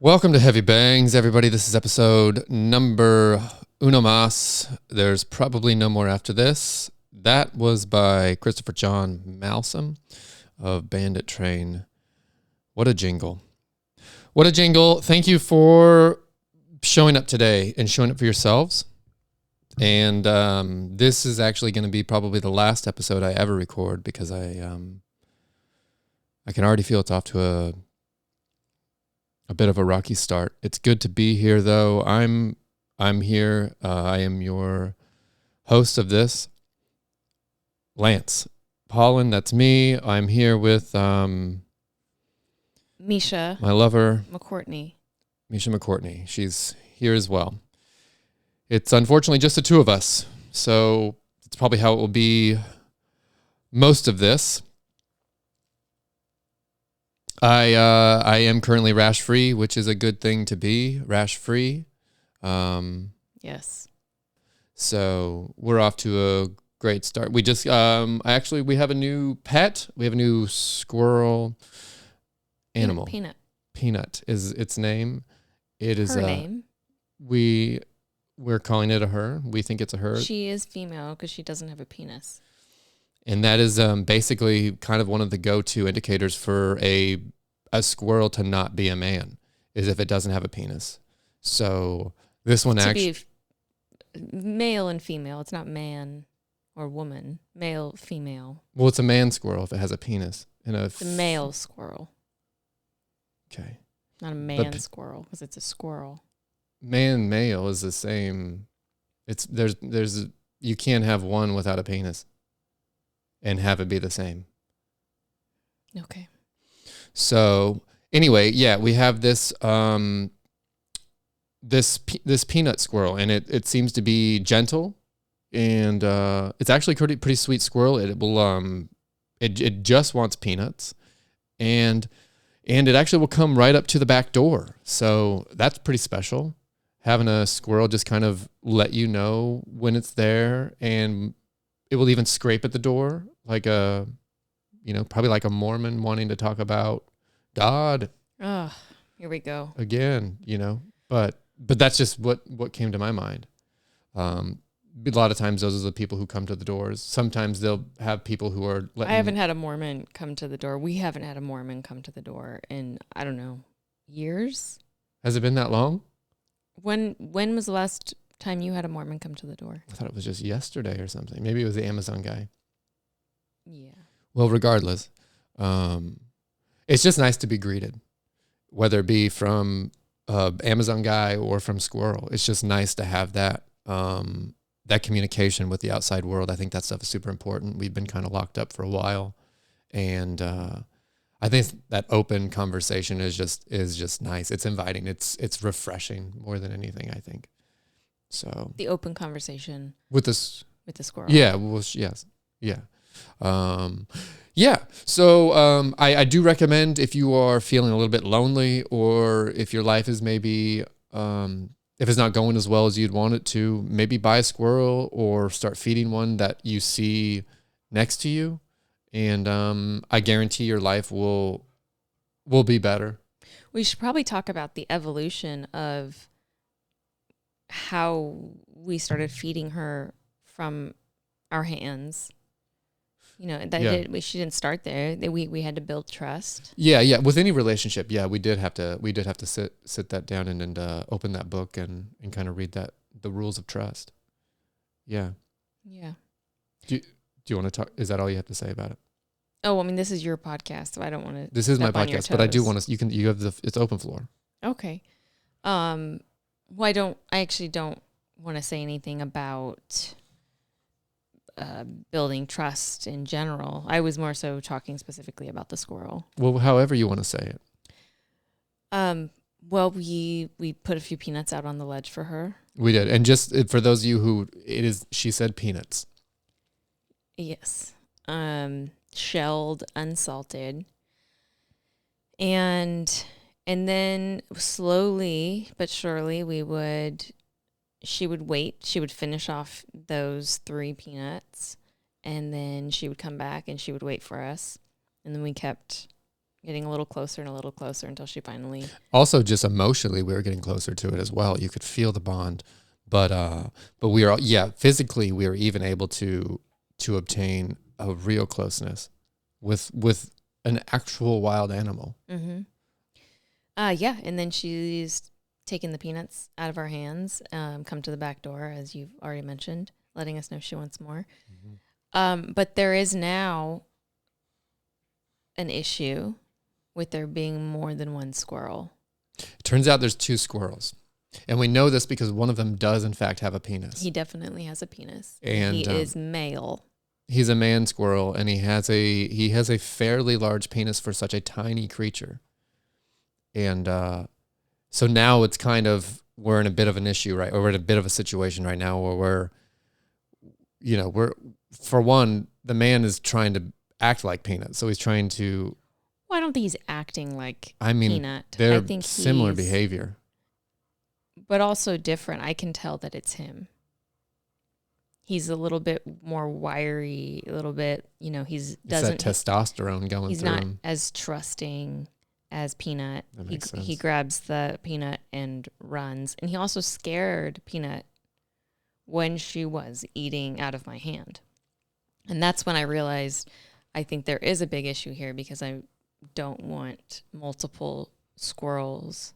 Welcome to Heavy Bangs, everybody. This is episode number uno mas. There's probably no more after this. That was by Christopher John Malsom of Bandit Train. What a jingle. What a jingle. Thank you for showing up today and showing up for yourselves. And this is actually going to be probably the last episode I ever record because I can already feel it's off to a bit of a rocky start. It's good to be here, though. I'm here. I am your host of this, Lance Paullin. That's me. I'm here with Mischa my lover, McCortney. Mischa McCortney. She's here as well. It's unfortunately just the two of us, so it's probably how it will be most of this. I am currently rash free, which is a good thing to be rash free. Yes. So we're off to a great start. We just we have a new pet. We have a new squirrel animal. Peanut is its name. It is her name. We're calling it a her. We think it's a her. She is female because she doesn't have a penis. And that is basically kind of one of the go-to indicators for a squirrel to not be a man, is if it doesn't have a penis. So this one actually... To be male and female. It's not man or woman. Male, female. Well, it's a man squirrel if it has a penis. It's a male squirrel. Okay. Not a man squirrel because it's a squirrel. Man, male is the same. You can't have one without a penis and have it be the same. Okay. So anyway, yeah, we have this this peanut squirrel, and it seems to be gentle, and it's actually pretty sweet squirrel. It will it just wants peanuts, and it actually will come right up to the back door. So that's pretty special. Having a squirrel just kind of let you know when it's there, and it will even scrape at the door like probably like a Mormon wanting to talk about God. Oh, here we go. Again, but that's just what came to my mind. A lot of times those are the people who come to the doors. Sometimes they'll have people who are I haven't had a Mormon come to the door. We haven't had a Mormon come to the door in, I don't know, years. Has it been that long? When was the last time you had a Mormon come to the door? I thought it was just yesterday or something. Maybe it was the Amazon guy. Yeah. Well, regardless, it's just nice to be greeted, whether it be from Amazon guy or from Squirrel. It's just nice to have that that communication with the outside world. I think that stuff is super important. We've been kind of locked up for a while, and I think that open conversation is just nice. It's inviting. It's refreshing more than anything, I think. So the open conversation with the squirrel. Yeah. Well, yes. Yeah. Yeah. So I do recommend, if you are feeling a little bit lonely, or if your life is maybe if it's not going as well as you'd want it to, maybe buy a squirrel or start feeding one that you see next to you. And I guarantee your life will be better. We should probably talk about the evolution of how we started feeding her from our hands. She didn't start there. We had to build trust. Yeah. With any relationship, we did have to sit that down and open that book and kind of read the rules of trust. Yeah. Yeah. Do you want to talk? Is that all you have to say about it? Oh, I mean, this is your podcast, so I don't want to. This is my podcast, but I do want to. You have it's open floor. Okay. Well, I actually don't want to say anything about building trust in general. I was more so talking specifically about the squirrel. Well, however you want to say it. Well, we put a few peanuts out on the ledge for her. We did, and just for those of you who she said peanuts. Yes. Shelled, unsalted. And then slowly but surely she would wait. She would finish off those 3 peanuts, and then she would come back and she would wait for us. And then we kept getting a little closer and a little closer until she finally. Also, just emotionally, we were getting closer to it as well. You could feel the bond, but we are, physically, we were even able to obtain a real closeness with an actual wild animal. Mm-hmm. And then she's taken the peanuts out of our hands, come to the back door, as you've already mentioned, letting us know she wants more. Mm-hmm. But there is now an issue with there being more than one squirrel. It turns out there's 2 squirrels. And we know this because one of them does, in fact, have a penis. He definitely has a penis. And he is male. He's a man squirrel, and he has a fairly large penis for such a tiny creature. And so now it's we're in a bit of an issue, right? Or we're in a bit of a situation right now where we're for one, the man is trying to act like Peanut. So he's trying to... Well, I don't think he's acting like Peanut. I think similar behavior. But also different. I can tell that it's him. He's a little bit more wiry, a little bit, it's that testosterone going he's through not him. As trusting as Peanut. That makes sense. He grabs the Peanut and runs. And he also scared Peanut when she was eating out of my hand. And that's when I realized I think there is a big issue here, because I don't want multiple squirrels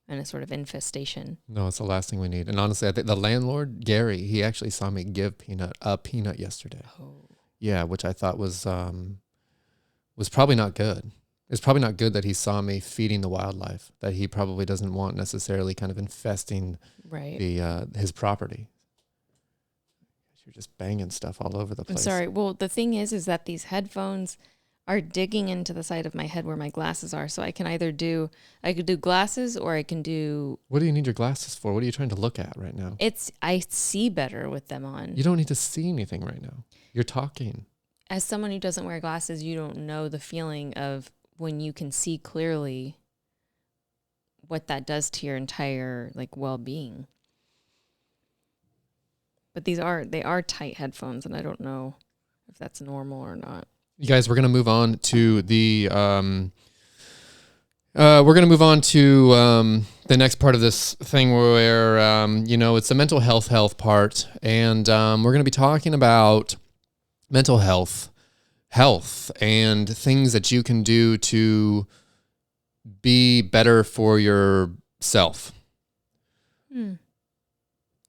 and a sort of infestation. No, it's the last thing we need. And honestly, I think the landlord, Gary, he actually saw me give Peanut a peanut yesterday. Oh. Yeah, which I thought was probably not good. It's probably not good that he saw me feeding the wildlife, that he probably doesn't want necessarily kind of infesting his property. You're just banging stuff all over the place. I'm sorry. Well, the thing is that these headphones are digging into the side of my head where my glasses are. So I can either I could do glasses, or I can do... What do you need your glasses for? What are you trying to look at right now? I see better with them on. You don't need to see anything right now. You're talking. As someone who doesn't wear glasses, you don't know the feeling of when you can see clearly, what that does to your entire well-being. But they are tight headphones, and I don't know if that's normal or not. You guys, we're going to move on to the the next part of this thing where it's the mental health part, and we're going to be talking about mental health and things that you can do to be better for yourself.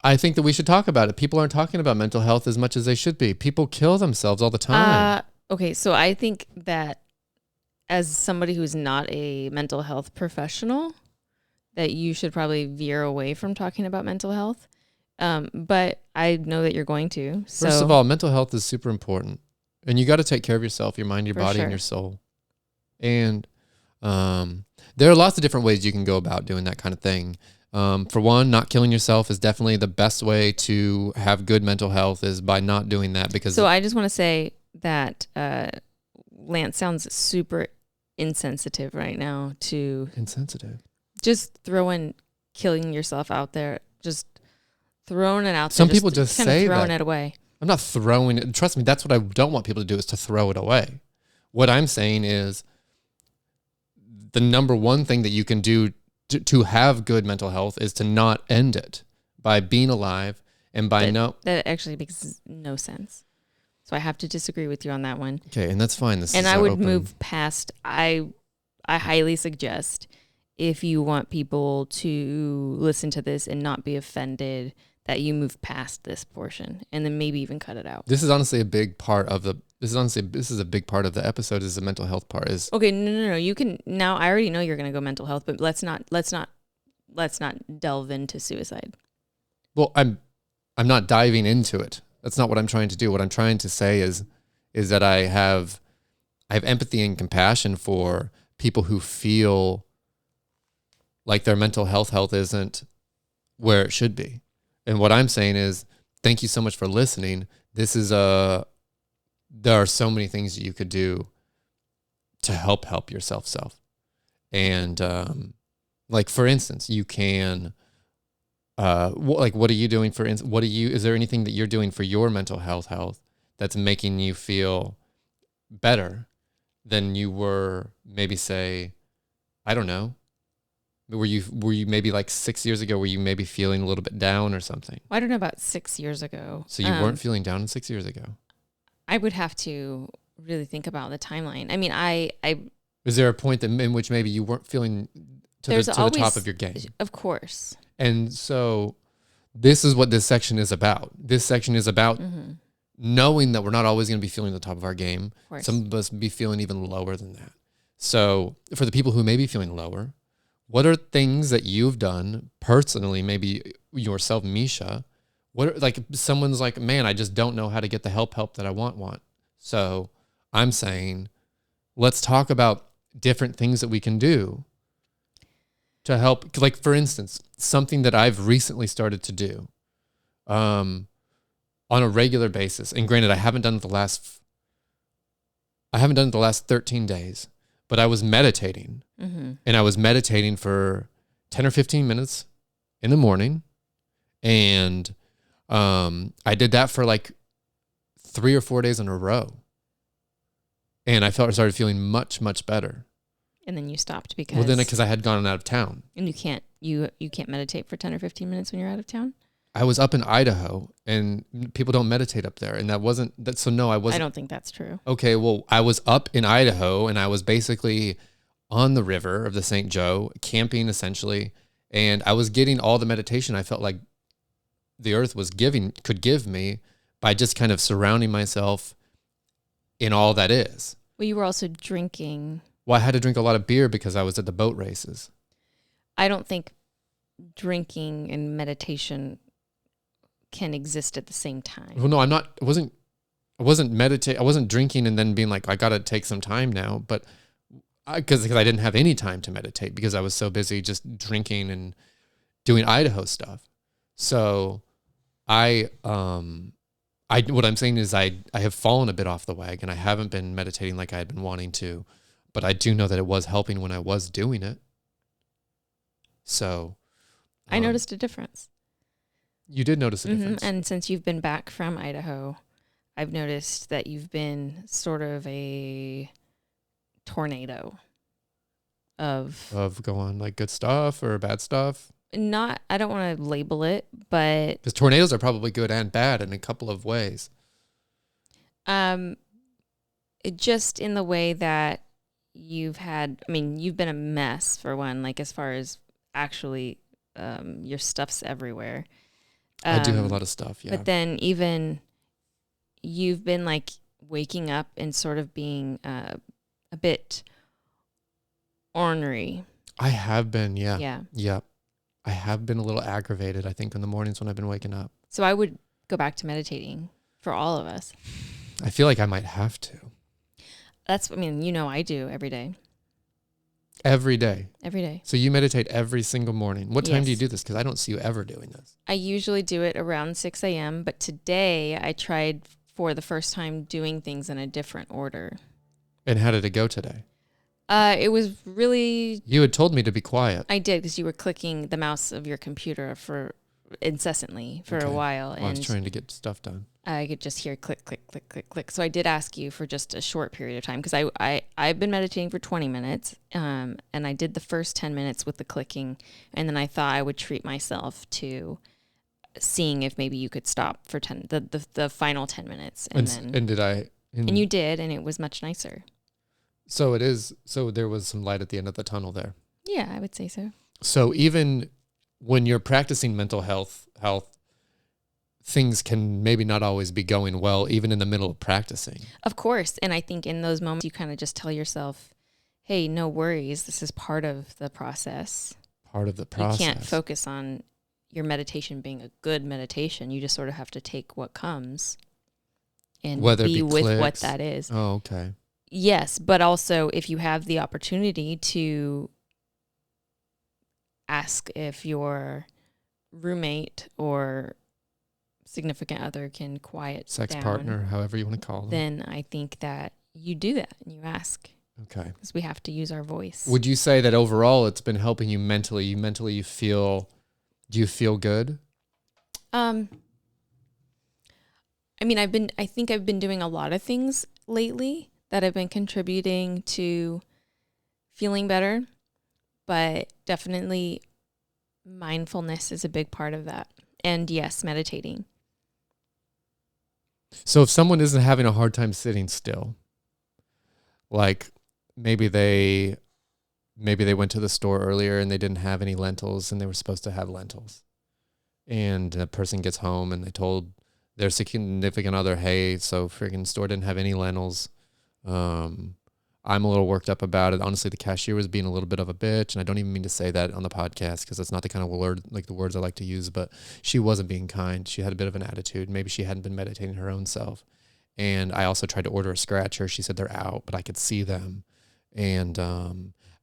I think that we should talk about it. People aren't talking about mental health as much as they should be. People kill themselves all the time. Okay, so I think that as somebody who's not a mental health professional, that you should probably veer away from talking about mental health. But I know that you're going to. So. First of all, mental health is super important. And you got to take care of yourself, your mind, your body, and your soul. And there are lots of different ways you can go about doing that kind of thing. For one, not killing yourself is definitely the best way to have good mental health, is by not doing that. So I just want to say that Lance sounds super insensitive right now to... Insensitive? Just throwing killing yourself out there. Just throwing it out there. Some people just say throwing that. It away. I'm not throwing it. Trust me, that's what I don't want people to do, is to throw it away. What I'm saying is the number one thing that you can do to have good mental health is to not end it by being alive and by That actually makes no sense. So I have to disagree with you on that one. Okay, and that's fine. I would move past. I highly suggest, if you want people to listen to this and not be offended, that you move past this portion and then maybe even cut it out. This is honestly a big part of the. This is a big part of the episode. Is the mental health part? Is okay. No. You can now. I already know you're going to go mental health, but let's not delve into suicide. Well, I'm not diving into it. That's not what I'm trying to do. What I'm trying to say is that I have empathy and compassion for people who feel like their mental health isn't where it should be. And what I'm saying is, thank you so much for listening. There are so many things that you could do to help yourself. And for instance, you can what are you doing for instance? Is there anything that you're doing for your mental health that's making you feel better? than you were maybe say, I don't know. Were you maybe like 6 years ago, were you maybe feeling a little bit down or something? Well, I don't know about 6 years ago. So you weren't feeling down 6 years ago? I would have to really think about the timeline. I mean, Is there a point in which maybe you weren't feeling to the top of your game? Of course. And so this is what this section is about. This section is about knowing that we're not always going to be feeling the top of our game. Some of us be feeling even lower than that. So for the people who may be feeling lower, what are things that you've done personally, maybe yourself, Mischa? What are, like someone's like, man, I just don't know how to get the help that I want. So I'm saying, let's talk about different things that we can do to help. Like for instance, something that I've recently started to do on a regular basis. And granted, I haven't done it the last 13 days, but I was meditating. And I was meditating for 10 or 15 minutes in the morning. And I did that for like 3 or 4 days in a row. And I started feeling much, much better. And then you stopped because... Well, then because I had gone out of town. And you can't meditate for 10 or 15 minutes when you're out of town? I was up in Idaho, and people don't meditate up there. And that wasn't... So no, I wasn't... I don't think that's true. Okay, well, I was up in Idaho, and I was basically on the river of the St. Joe, camping essentially. And I was getting all the meditation I felt like the earth could give me by just kind of surrounding myself in all that is. Well, you were also drinking. Well, I had to drink a lot of beer because I was at the boat races. I don't think drinking and meditation can exist at the same time. Well, no, I wasn't meditating. I wasn't drinking and then being like, I got to take some time now. But because I didn't have any time to meditate because I was so busy just drinking and doing Idaho stuff. So what I'm saying is I have fallen a bit off the wagon. I haven't been meditating like I had been wanting to, but I do know that it was helping when I was doing it. So I noticed a difference. You did notice a difference. And since you've been back from Idaho, I've noticed that you've been sort of a tornado of going like good stuff or bad stuff. I don't want to label it, but because tornadoes are probably good and bad in a couple of ways. Just in the way that you've been a mess for one, like as far as actually, your stuff's everywhere. I do have a lot of stuff, yeah. But then even you've been like waking up and sort of being a bit ornery. I have been, yeah. Yeah. Yep. I have been a little aggravated, I think, in the mornings when I've been waking up. So I would go back to meditating for all of us. I feel like I might have to. I do every day. Every day? Every day. So you meditate every single morning. What time do you do this? Because I don't see you ever doing this. I usually do it around 6 a.m., but today I tried for the first time doing things in a different order. And how did it go today? It was really... You had told me to be quiet. I did, because you were clicking the mouse of your computer incessantly for a while. Well, I was trying to get stuff done. I could just hear click, click, click, click, click. So I did ask you for just a short period of time, because I've been meditating for 20 minutes, and I did the first 10 minutes with the clicking, and then I thought I would treat myself to seeing if maybe you could stop for the final 10 minutes. And did I? And you did, and it was much nicer. So there was some light at the end of the tunnel there. Yeah, I would say so. So even when you're practicing mental health, things can maybe not always be going well, even in the middle of practicing. Of course. And I think in those moments, you kind of just tell yourself, hey, no worries. This is part of the process. Part of the process. You can't focus on your meditation being a good meditation. You just sort of have to take what comes and be with what that is. Oh, okay. Yes, but also if you have the opportunity to ask if your roommate or significant other can quiet sex down, partner, however you want to call them, then I think that you do that and you ask. Okay. Because we have to use our voice. Would you say that overall it's been helping you mentally? Do you feel good? I think I've been doing a lot of things lately that have been contributing to feeling better, but definitely mindfulness is a big part of that. And yes, meditating. So if someone isn't having a hard time sitting still, like maybe they went to the store earlier and they didn't have any lentils and they were supposed to have lentils. And a person gets home and they told their significant other, hey, so freaking store didn't have any lentils. I'm a little worked up about it. Honestly, the cashier was being a little bit of a bitch, and I don't even mean to say that on the podcast because that's not the kind of word, like the words I like to use, but she wasn't being kind. She had a bit of an attitude. Maybe she hadn't been meditating her own self. And I also tried to order a scratcher. She said they're out, but I could see them. And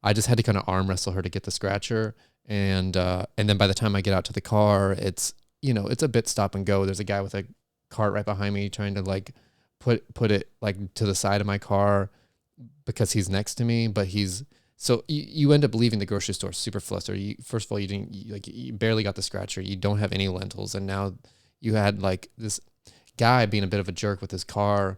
I just had to kind of arm wrestle her to get the scratcher. And then by the time I get out to the car, it's a bit stop and go. There's a guy with a cart right behind me trying to like put it like to the side of my car because he's next to me, but you end up leaving the grocery store super flustered. First of all, you barely got the scratcher. You don't have any lentils. And now you had like this guy being a bit of a jerk with his car,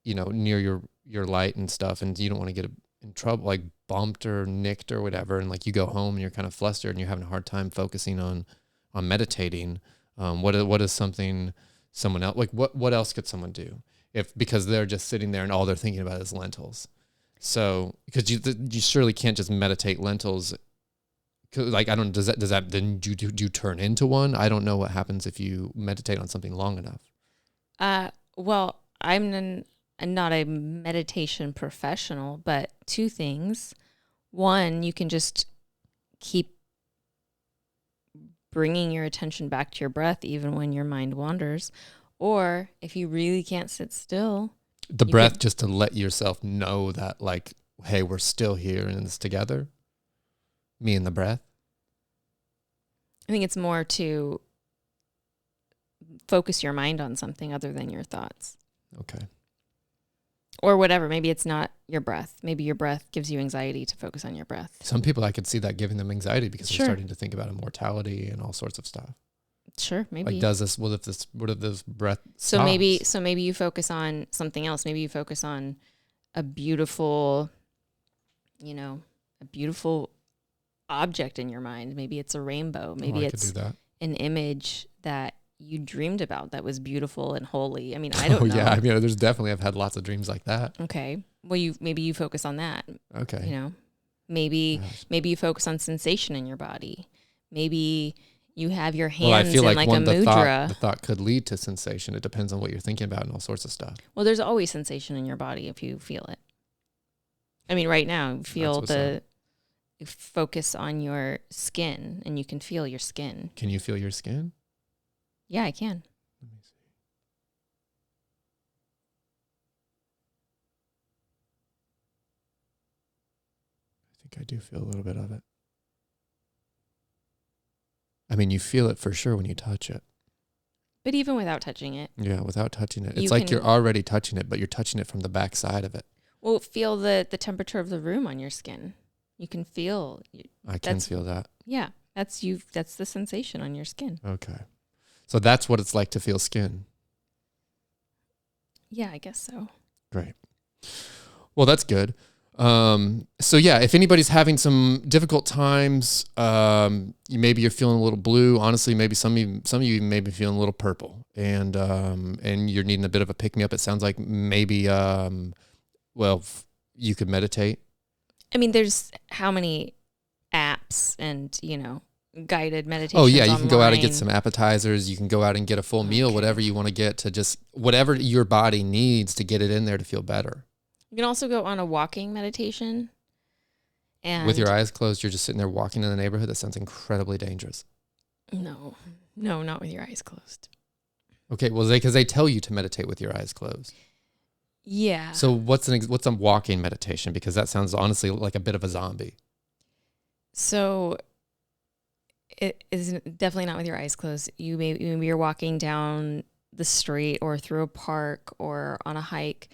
near your light and stuff. And you don't want to get in trouble, like bumped or nicked or whatever. And like you go home and you're kind of flustered and you're having a hard time focusing on meditating. What is something someone else, like what else could someone do because they're just sitting there and all they're thinking about is lentils? So, because you surely can't just meditate lentils. Like, I don't, does that, then do you turn into one? I don't know what happens if you meditate on something long enough. Well, I'm not a meditation professional, but two things. One, you can just keep bringing your attention back to your breath, even when your mind wanders. Or if you really can't sit still, the breath, just to let yourself know that, like, hey, we're still here in this together. Me and the breath. I think it's more to focus your mind on something other than your thoughts. Okay. Or whatever. Maybe it's not your breath. Maybe your breath gives you anxiety to focus on your breath. Some people, I could see that giving them anxiety because Sure. they're starting to think about immortality and all sorts of stuff. Sure, maybe. Like, what if this breath So stops? maybe you focus on something else. Maybe you focus on a beautiful, a beautiful object in your mind. Maybe it's a rainbow. Maybe it's an image that you dreamed about that was beautiful and holy. I mean, I don't know. Yeah, I mean, I've had lots of dreams like that. Okay. Well, maybe you focus on that. Okay. Maybe you focus on sensation in your body. Maybe you have your hands I feel in like a mudra. The thought could lead to sensation. It depends on what you're thinking about and all sorts of stuff. Well, there's always sensation in your body if you feel it. I mean, right now, you focus on your skin and you can feel your skin. Can you feel your skin? Yeah, I can. Let me see. I think I do feel a little bit of it. I mean, you feel it for sure when you touch it. But even without touching it. Yeah, without touching it. It's like you're already touching it, but you're touching it from the back side of it. Well, feel the temperature of the room on your skin. You can feel. I can feel that. Yeah, that's you. That's the sensation on your skin. Okay. So that's what it's like to feel skin. Yeah, I guess so. Great. Well, that's good. So yeah, if anybody's having some difficult times, maybe you're feeling a little blue. Honestly, maybe some of you may be feeling a little purple, and you're needing a bit of a pick me up. It sounds like maybe, you could meditate. I mean, there's how many apps and guided meditations. Oh yeah, you can online. go out and get some appetizers. You can go out and get a full meal, whatever you want to get to just whatever your body needs to get it in there to feel better. You can also go on a walking meditation. And with your eyes closed, you're just sitting there walking in the neighborhood. That sounds incredibly dangerous. No, not with your eyes closed. Okay, well, because they tell you to meditate with your eyes closed. Yeah. So what's a walking meditation? Because that sounds honestly like a bit of a zombie. So it is definitely not with your eyes closed. Maybe you're walking down the street or through a park or on a hike,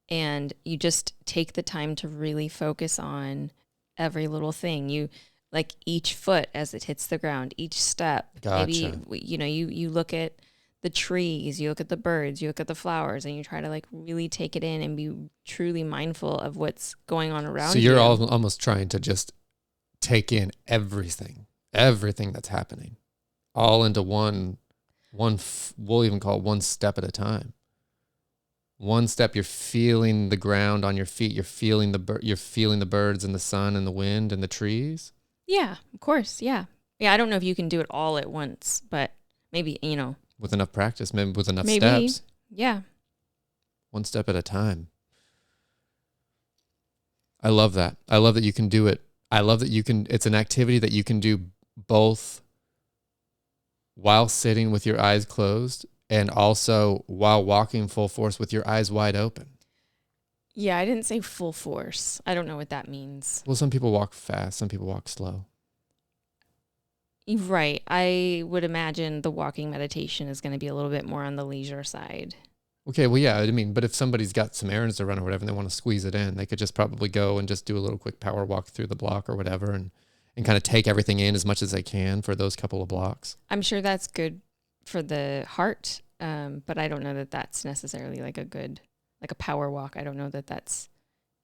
and you just take the time to really focus on every little thing. You like each foot as it hits the ground, each step. Gotcha. Maybe you look at the trees, you look at the birds, you look at the flowers, and you try to like really take it in and be truly mindful of what's going on around you. So you're almost trying to just take in everything that's happening, all into we'll even call it one step at a time. One step, you're feeling the ground on your feet. You're feeling the birds and the sun and the wind and the trees. Yeah, of course. Yeah. Yeah. I don't know if you can do it all at once, but maybe, With enough practice, maybe with enough steps. Yeah. One step at a time. I love that. I love that you can do it. I love that it's an activity that you can do both while sitting with your eyes closed and also while walking full force with your eyes wide open. Yeah, I didn't say full force. I don't know what that means. Well, some people walk fast, some people walk slow. Right. I would imagine the walking meditation is going to be a little bit more on the leisure side. Okay, well, yeah, I mean, but if somebody's got some errands to run or whatever and they want to squeeze it in, they could just probably go and just do a little quick power walk through the block or whatever and kind of take everything in as much as they can for those couple of blocks. I'm sure that's good for the heart, but I don't know that that's necessarily like a power walk. I don't know that that's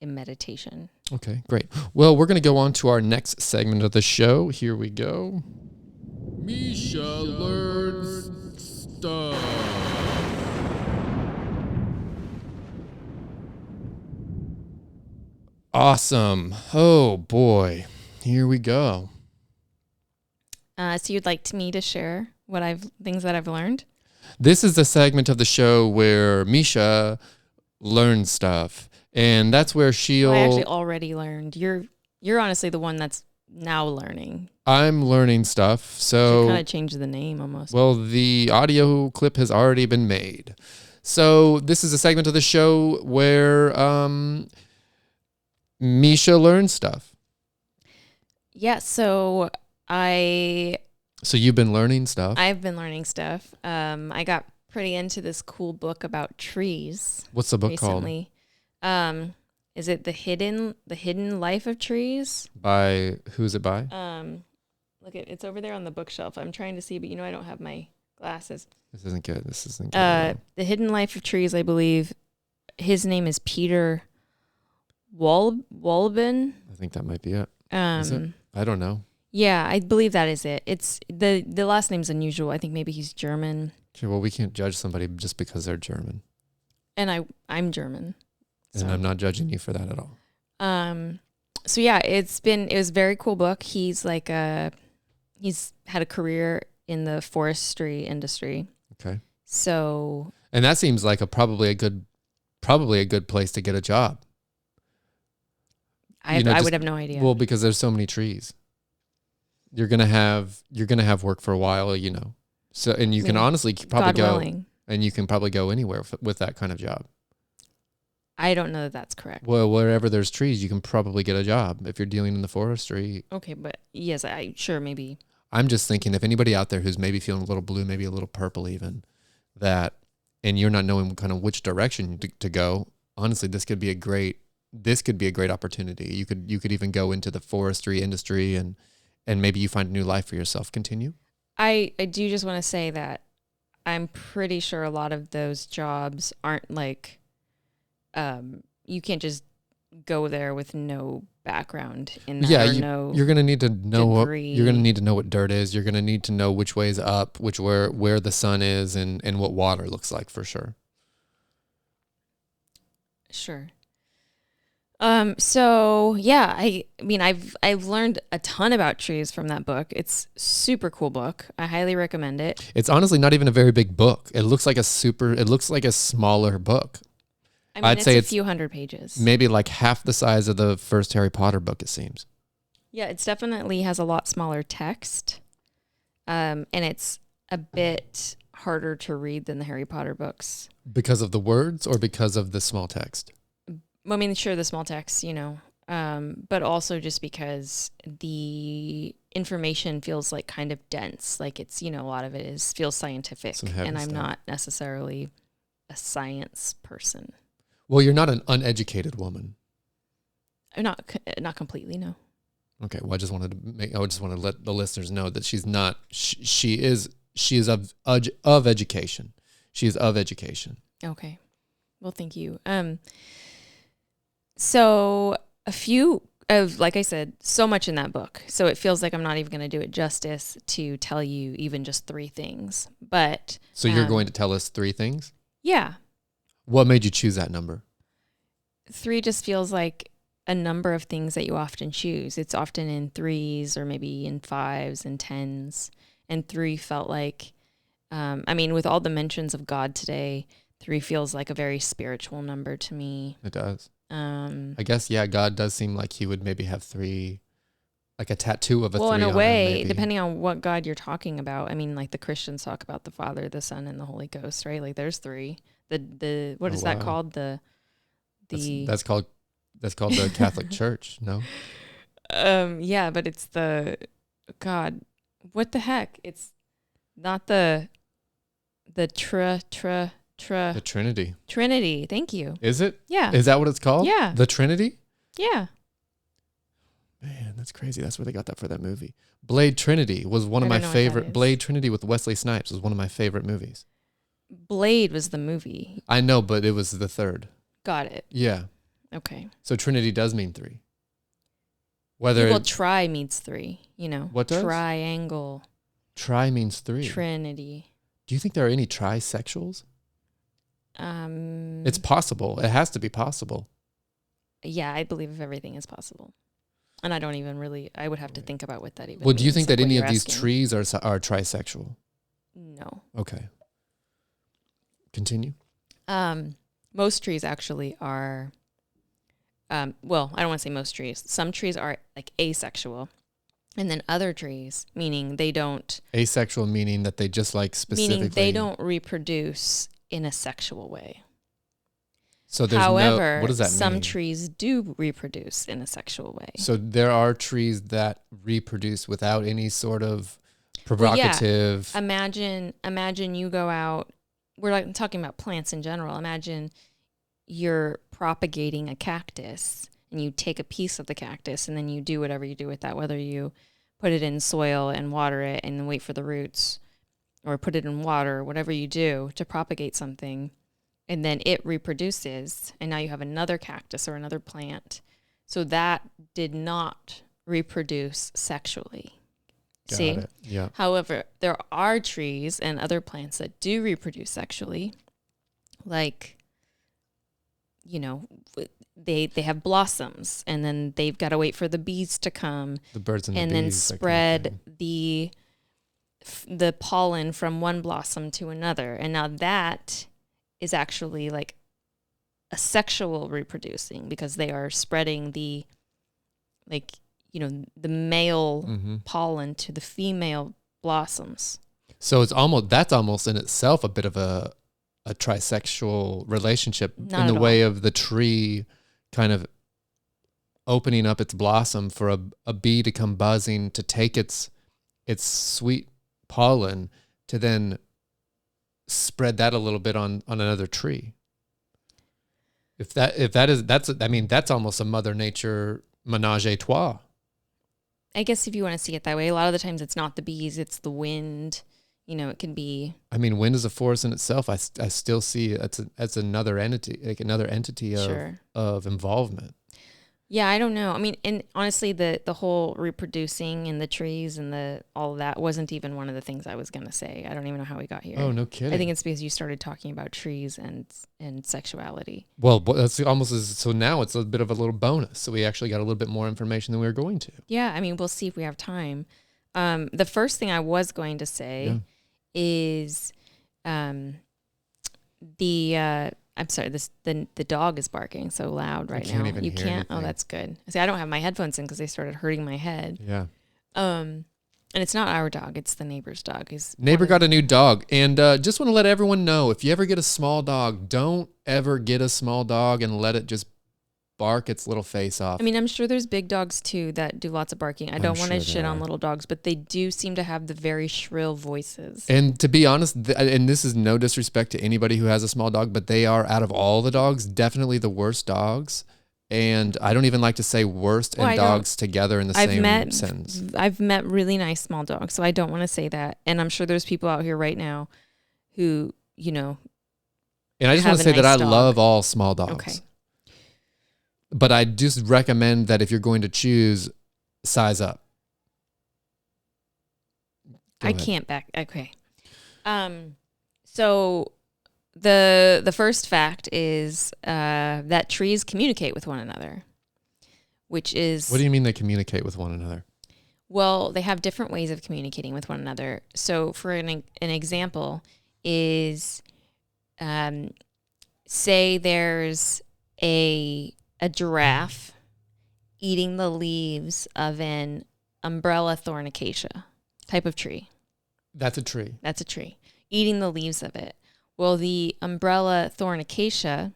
a meditation. Okay, great. Well, we're going to go on to our next segment of the show. Here we go. Mischa learns stuff. Awesome. Oh, boy. Here we go. So you'd like me to share things that I've learned? This is the segment of the show where Mischa learns stuff, and that's where she'll... I actually already learned. You're honestly the one that's now learning. I'm learning stuff, so... You kind of changed the name almost. Well, the audio clip has already been made. So this is a segment of the show where Mischa learns stuff. Yeah, so you've been learning stuff. I've been learning stuff. I got pretty into this cool book about trees. What's the book recently. Is it The Hidden Life of Trees? By who's it by? Look, it's over there on the bookshelf. I'm trying to see, but I don't have my glasses. This isn't good. The Hidden Life of Trees, I believe. His name is Peter Walben. I think that might be it. Is it? I don't know. Yeah, I believe that is it. It's the last name's unusual. I think maybe he's German. Okay, well, we can't judge somebody just because they're German. And I'm German. And I'm not judging you for that at all. So yeah, it was a very cool book. He's he's had a career in the forestry industry. Okay. So. And that seems like probably a good place to get a job. I would have no idea. Well, because there's so many trees. You're gonna have work for a while, So, and you can honestly probably God go, willing. And you can probably go anywhere with that kind of job. I don't know that that's correct. Well, wherever there's trees, you can probably get a job if you're dealing in the forestry. Okay, but yes, sure, maybe. I'm just thinking if anybody out there who's maybe feeling a little blue, maybe a little purple even, and you're not knowing kind of which direction to go, honestly, this could be a great opportunity. You could even go into the forestry industry and maybe you find a new life for yourself. Continue. I do just want to say that I'm pretty sure a lot of those jobs aren't like, you can't just go there with no background in that. Yeah, no you're gonna need to know degree. You're gonna need to know what dirt is. You're gonna need to know which way's up, where the sun is, and what water looks like for sure. Sure. So yeah, I mean, I've learned a ton about trees from that book. It's a super cool book. I highly recommend it. It's honestly not even a very big book. It looks like a smaller book. I mean, it's a few hundred pages. Maybe like half the size of the first Harry Potter book, it seems. Yeah, it definitely has a lot smaller text. And it's a bit harder to read than the Harry Potter books. Because of the words or because of the small text? I mean, sure, the small text, but also just because the information feels like kind of dense. Like it's, a lot of it feels scientific, and I'm not necessarily a science person. Well, you're not an uneducated woman. I'm not completely, no. Okay, well, I just wanted to let the listeners know that she's not. She is she is of education. She is of education. Okay. Well, thank you. So a few of, like I said, so much in that book. So it feels like I'm not even going to do it justice to tell you even just 3 things. But so you're going to tell us 3 things? Yeah. What made you choose that number? 3 just feels like a number of things that you often choose. It's often in 3s or maybe in 5s and 10s. And 3 felt like, I mean, with all the mentions of God today, 3 feels like a very spiritual number to me. It does. I guess, yeah, God does seem like he would maybe have 3, like a tattoo of a 3 on him. Well, in a way, maybe. Depending on what God you're talking about. I mean, like the Christians talk about the Father, the Son, and the Holy Ghost, right? Like there's 3. What is that called? That's called the Catholic Church, no? Yeah, but it's the God. What the heck? It's not the The Trinity. Trinity. Thank you. Is it? Yeah. Is that what it's called? Yeah. The Trinity? Yeah. Man, that's crazy. That's where they got that for that movie. Blade Trinity was one of my I don't know what that favorite. is. Blade Trinity with Wesley Snipes was one of my favorite movies. Blade was the movie. I know, but it was the 3rd. Got it. Yeah. Okay. So Trinity does mean 3. Whether Well, tri means 3, you know. What does? Triangle. Tri means 3. Trinity. Do you think there are any trisexuals? It's possible. It has to be possible. Yeah, I believe if everything is possible. And I don't even really, I would have to think about what that even Well, do you means, think like that what any you're of these asking. trees are trisexual? No. Okay. Continue. Most trees actually are, well, I don't want to say most trees. Some trees are like asexual. And then other trees, meaning they don't. Asexual meaning that they just like specifically. Meaning they don't reproduce in a sexual way. So there's However, what does that mean? some trees do reproduce in a sexual way. So there are trees that reproduce without any sort of provocative. Well, yeah. Imagine you go out. We're like talking about plants in general. Imagine you're propagating a cactus and you take a piece of the cactus and then you do whatever you do with that, whether you put it in soil and water it and wait for the roots, or put it in water, whatever you do to propagate something, and then it reproduces, and now you have another cactus or another plant. So that did not reproduce sexually. Got See? it. Yeah. However, there are trees and other plants that do reproduce sexually, like, you know, they have blossoms, and then they've got to wait for the bees to come, The birds and and the then bees. spread the pollen from one blossom to another. And now that is actually like a sexual reproducing, because they are spreading the, like, you know, the male pollen to the female blossoms. So that's almost in itself a bit of a trisexual relationship. Not in the at way all. of the tree kind of opening up its blossom for a bee to come buzzing to take its sweet pollen to then spread that a little bit on another tree. That's almost a Mother Nature menage a trois. I guess if you want to see it that way, a lot of the times it's not the bees, it's the wind. You know, it can be. I mean, wind is a force in itself. I still see it as another entity, like another entity of involvement. Yeah, I don't know. I mean, and honestly, the whole reproducing in the trees and all of that wasn't even one of the things I was going to say. I don't even know how we got here. Oh, no kidding. I think it's because you started talking about trees and sexuality. Well, that's so now it's a bit of a little bonus. So we actually got a little bit more information than we were going to. Yeah, I mean, we'll see if we have time. The first thing I was going to say is I'm sorry, the dog is barking so loud right now. I can't even you hear can't. anything. Oh, that's good. See, I don't have my headphones in because they started hurting my head. Yeah. And it's not our dog; it's the neighbor's dog. Neighbor got a new dog, and just want to let everyone know: if you ever get a small dog, don't ever get a small dog and let it just bark its little face off. I mean, I'm sure there's big dogs too that do lots of barking. I don't want to shit on little dogs, but they do seem to have the very shrill voices. And to be honest, and this is no disrespect to anybody who has a small dog, but they are, out of all the dogs, definitely the worst dogs And I don't even like to say worst and dogs together in the same sentence. I've met really nice small dogs, so I don't want to say that. And I'm sure there's people out here right now who, And I just want to say that I love all small dogs. Okay. But I just recommend that if you're going to choose, size up. I can't back. Okay. So the first fact is that trees communicate with one another, which is... What do you mean they communicate with one another? Well, they have different ways of communicating with one another. So for an example is, say there's a giraffe eating the leaves of an umbrella thorn acacia type of tree. That's a tree. That's a tree. Eating the leaves of it. Well, the umbrella thorn acacia...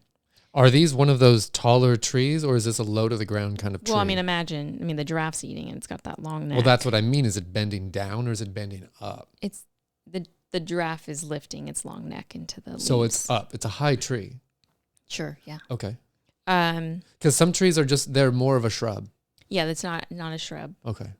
Are these one of those taller trees, or is this a low to the ground kind of tree? Well, imagine, the giraffe's eating it. It's got that long neck. Well, that's what I mean. Is it bending down or is it bending up? It's the giraffe is lifting its long neck into the leaves. So it's up. It's a high tree. Sure, yeah. Okay. Because some trees are they're more of a shrub. Yeah, that's not a shrub. Okay.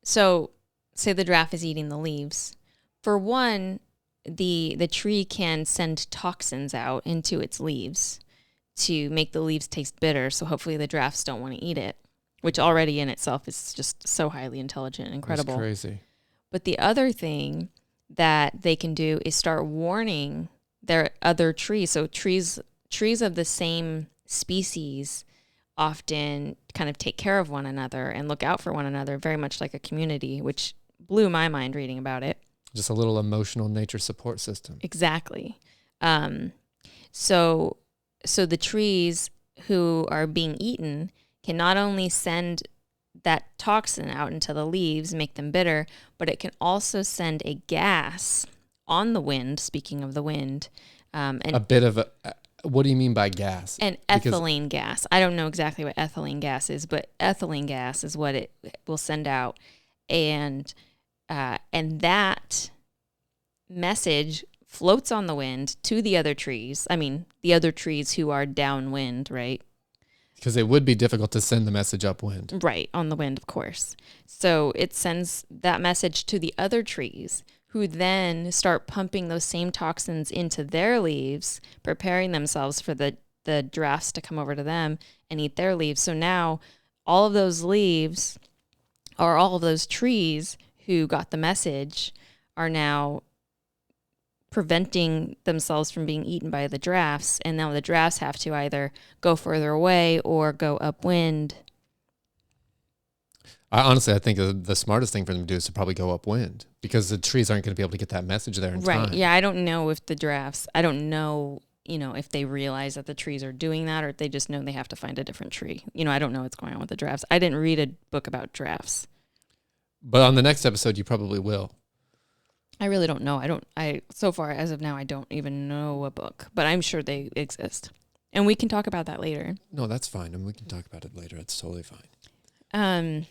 So say the giraffe is eating the leaves. For one, the tree can send toxins out into its leaves to make the leaves taste bitter, so hopefully the giraffes don't want to eat it, which already in itself is just so highly intelligent and incredible. That's crazy. But the other thing that they can do is start warning their other trees. So trees of the same species often kind of take care of one another and look out for one another, very much like a community, which blew my mind reading about it. Just a little emotional nature support system. Exactly. So the trees who are being eaten can not only send that toxin out into the leaves, make them bitter, but it can also send a gas on the wind, speaking of the wind. A bit of what do you mean by gas? An ethylene gas. I don't know exactly what ethylene gas is, but ethylene gas is what it will send out. And that message floats on the wind to the other trees. The other trees who are downwind, right? Because it would be difficult to send the message upwind. Right, on the wind, of course. So it sends that message to the other trees, who then start pumping those same toxins into their leaves, preparing themselves for the giraffes to come over to them and eat their leaves. So now all of those leaves, or all of those trees who got the message, are now preventing themselves from being eaten by the giraffes, and now the giraffes have to either go further away or go upwind. I think the smartest thing for them to do is to probably go upwind, because the trees aren't going to be able to get that message there in time. Right, yeah, I don't know if the giraffes, if they realize that the trees are doing that, or if they just know they have to find a different tree. I don't know what's going on with the giraffes. I didn't read a book about giraffes. But on the next episode, you probably will. I really don't know. So far, as of now, I don't even know a book, but I'm sure they exist. And we can talk about that later. No, that's fine. We can talk about it later. It's totally fine.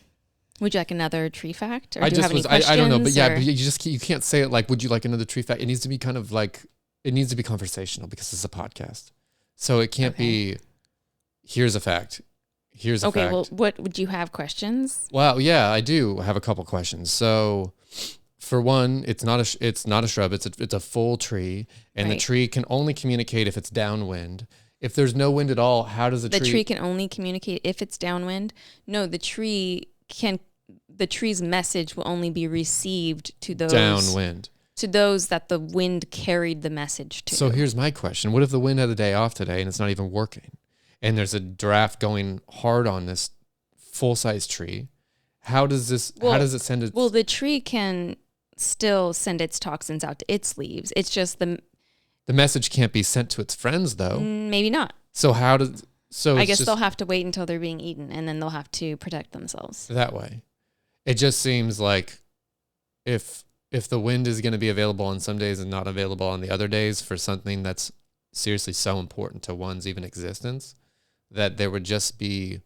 Would you like another tree fact? Or do you have any questions? I don't know, but yeah, but you can't say it like, would you like another tree fact? It needs to be kind of like, it needs to be conversational, because it's a podcast. So it can't be, here's a fact. Here's a fact. Okay, well, what would you have questions? Well, yeah, I do have a couple questions. So for one, it's not a shrub. It's a full tree, and the tree can only communicate if it's downwind. If there's no wind at all, how does the tree can only communicate if it's downwind? No, the tree's message will only be received to those downwind. To those that the wind carried the message to. So here's my question. What if the wind had a day off today and it's not even working? And there's a draft going hard on this full-size tree. How does it send it? Well, the tree can still send its toxins out to its leaves. It's just the message can't be sent to its friends, though. Maybe not. So I guess they'll have to wait until they're being eaten, and then they'll have to protect themselves. That way. It just seems like if the wind is going to be available on some days and not available on the other days for something that's seriously so important to one's even existence, that there would just be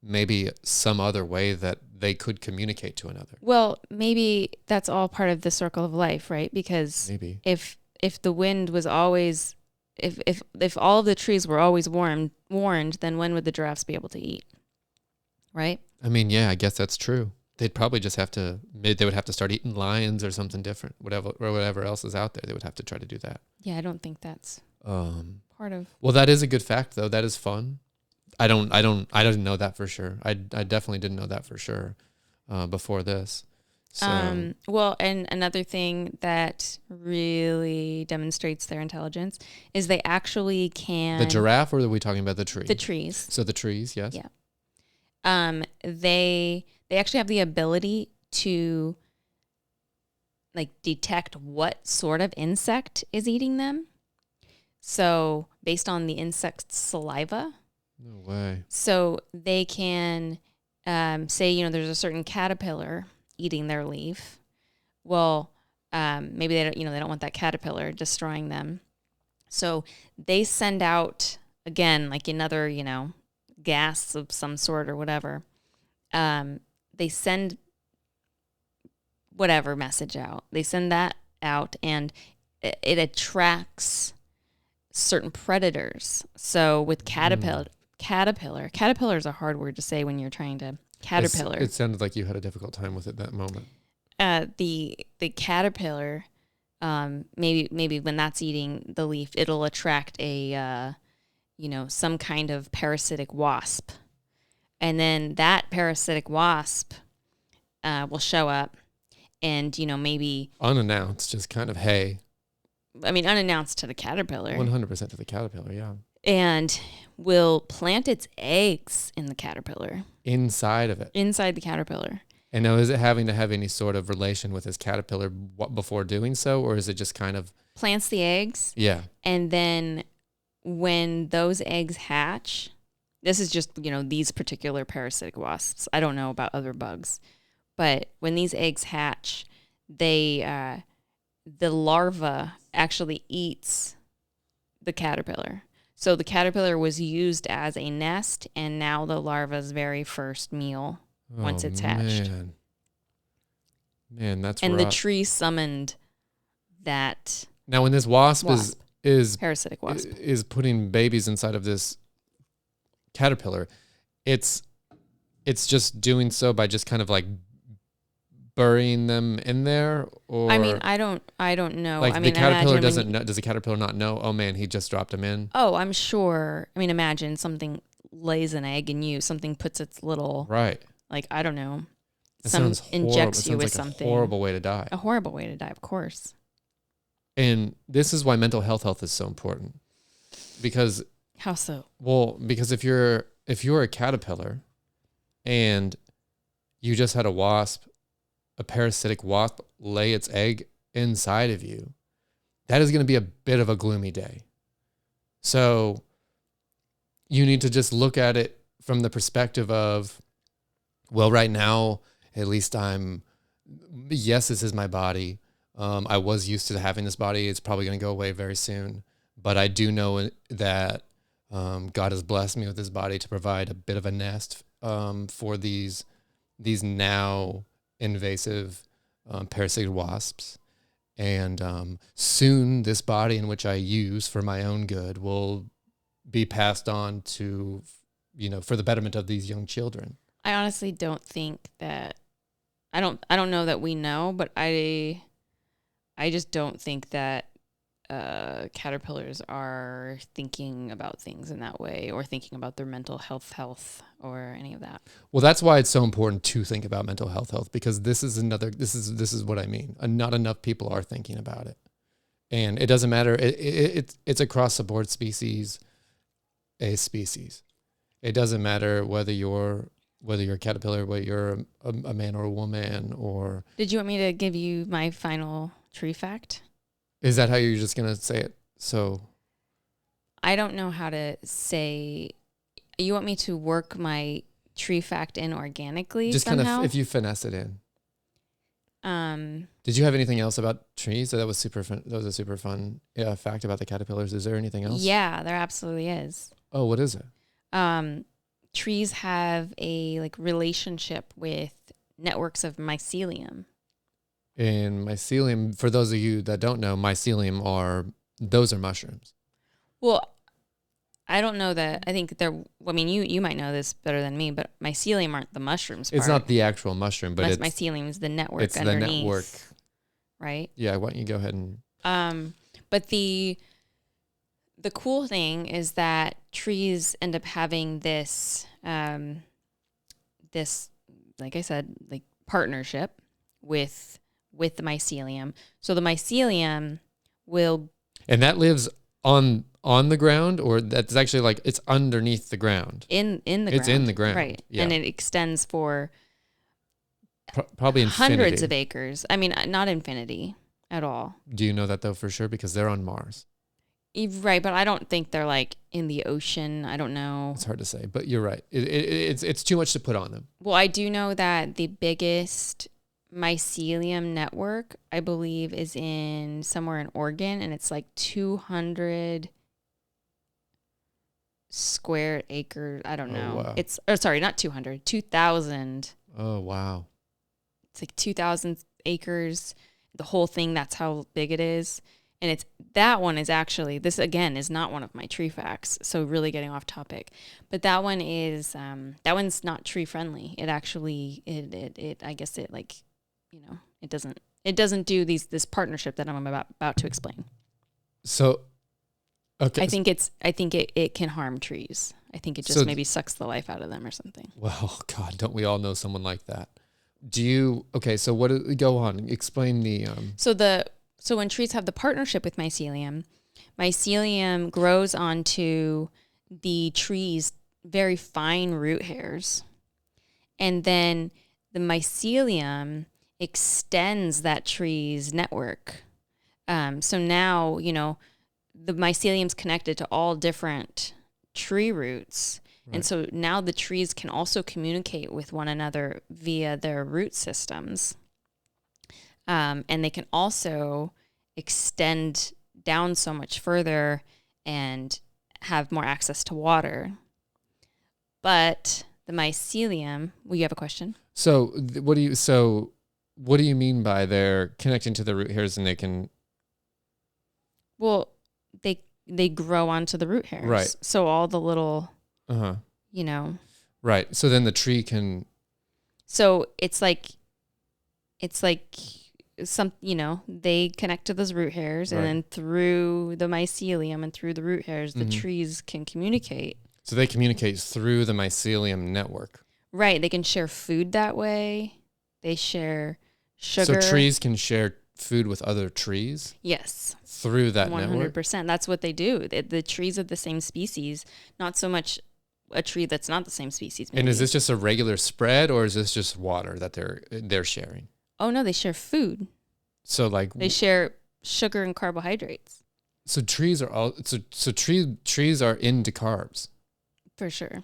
maybe some other way that they could communicate to another. Well, maybe that's all part of the circle of life, right? Because maybe if the wind was always if all of the trees were always warned, then when would the giraffes be able to eat? Right? I mean, yeah, I guess that's true. They'd probably just have to, they would have to start eating lions or something different, whatever else is out there. They would have to try to do that. Yeah, I don't think that's part of. Well, that is a good fact though. That is fun. I didn't know that for sure. I definitely didn't know that for sure before this. So. Well, and another thing that really demonstrates their intelligence is they actually can. The giraffe, or are we talking about the tree? The trees. So the trees, yes. Yeah. They actually have the ability to like detect what sort of insect is eating them. So based on the insect's saliva. No way. So they can say, there's a certain caterpillar eating their leaf. Well, maybe they don't want that caterpillar destroying them. So they send out again, like another, gas of some sort or whatever. They send whatever message out. They send that out and it attracts certain predators. So with caterpillar is a hard word to say when you're trying to caterpillar. It sounded like you had a difficult time with it that moment. The caterpillar, maybe when that's eating the leaf, it'll attract a some kind of parasitic wasp, and then that parasitic wasp will show up, and maybe unannounced, just kind of unannounced to the caterpillar, 100% to the caterpillar, yeah, and will plant its eggs in the caterpillar. Inside of it. Inside the caterpillar. And now, is it having to have any sort of relation with his caterpillar before doing so, or is it just kind of... Plants the eggs? Yeah. And then when those eggs hatch, this is just, these particular parasitic wasps. I don't know about other bugs. But when these eggs hatch, the larva actually eats the caterpillar. So the caterpillar was used as a nest, and now the larva's very first meal once it's hatched. Man, that's and rough. The tree summoned that. Now, when this wasp. is parasitic wasp is putting babies inside of this caterpillar, it's just doing so by just kind of like burying them in there, or I don't know. Like the caterpillar doesn't know. Does the caterpillar not know? Oh man, he just dropped him in. Oh, I'm sure. Imagine something lays an egg in you. Something puts its little right. Like I don't know. Injects you with like something. A horrible way to die. A horrible way to die, of course. And this is why mental health is so important. Because how so? Well, because if you're a caterpillar and you just had a parasitic wasp lay its egg inside of you, that is going to be a bit of a gloomy day. So you need to just look at it from the perspective of, well, right now, at least yes, this is my body. I was used to having this body. It's probably going to go away very soon. But I do know that God has blessed me with this body to provide a bit of a nest for these now invasive parasitic wasps. And soon this body in which I use for my own good will be passed on to, for the betterment of these young children. I honestly don't think that, I don't know that we know, but I just don't think that caterpillars are thinking about things in that way, or thinking about their mental health, or any of that. Well, that's why it's so important to think about mental health, because this is what I mean. Not enough people are thinking about it, and it doesn't matter. It's across the board, species. It doesn't matter whether you're a caterpillar, whether you're a man or a woman, or. Did you want me to give you my final tree fact? Is that how you're just going to say it? So. I don't know how to say. You want me to work my tree fact in organically? Just somehow? Kind of, if you finesse it in. Did you have anything else about trees? That was super fun. That was a super fun fact about the caterpillars. Is there anything else? Yeah, there absolutely is. Oh, what is it? Trees have a relationship with networks of mycelium. And mycelium, for those of you that don't know, mycelium are mushrooms. Well, I don't know that. I think I mean, you might know this better than me, but mycelium aren't the mushrooms part. It's not the actual mushroom, but it's mycelium is the network it's underneath. the network. Right? Yeah, why don't you go ahead and... But the cool thing is that trees end up having this, like I said, like partnership with the mycelium. So the mycelium will... And that lives on the ground, or that's actually like it's underneath the ground? In the ground. It's in the ground. Right. Yeah. And it extends for probably infinity. hundreds of acres. I mean, not infinity at all. Do you know that though for sure? Because they're on Mars. Right, but I don't think they're like in the ocean. I don't know. It's hard to say, but you're right. It's too much to put on them. Well, I do know that the biggest mycelium network, I believe, is in somewhere in Oregon, and it's like 200 square acres. I don't know. Wow. It's sorry, not 200, 2,000. Oh, wow. It's like 2,000 acres. The whole thing, that's how big it is. And that one is actually, this again is not one of my tree facts, so really getting off topic. But that one is, that one's not tree friendly. It actually, I guess it like, you know, it doesn't do this partnership that I'm about to explain. So, okay. I think it can harm trees. I think it just maybe sucks the life out of them or something. Well, God, don't we all know someone like that? So go on, explain the... So when trees have the partnership with mycelium grows onto the tree's very fine root hairs. And then the mycelium extends that tree's network. So now, you know, the mycelium's connected to all different tree roots. Right. And so now the trees can also communicate with one another via their root systems. And they can also extend down so much further and have more access to water. But the mycelium, you have a question? So what do you mean by they're connecting to the root hairs and they can... Well, they grow onto the root hairs. Right. So all the little, you know. Right. So then the tree can... So it's like some, you know, they connect to those root hairs, and then through the mycelium and through the root hairs, the trees can communicate. So they communicate through the mycelium network. Right. They can share food that way. They share sugar. So trees can share food with other trees? Yes. Through that network? 100%. That's what they do. The trees of the same species, not so much a tree that's not the same species. Maybe. And is this just a regular spread, or is this just water that they're sharing? Oh no, they share food. So like they share sugar and carbohydrates. So trees are trees are into carbs. For sure.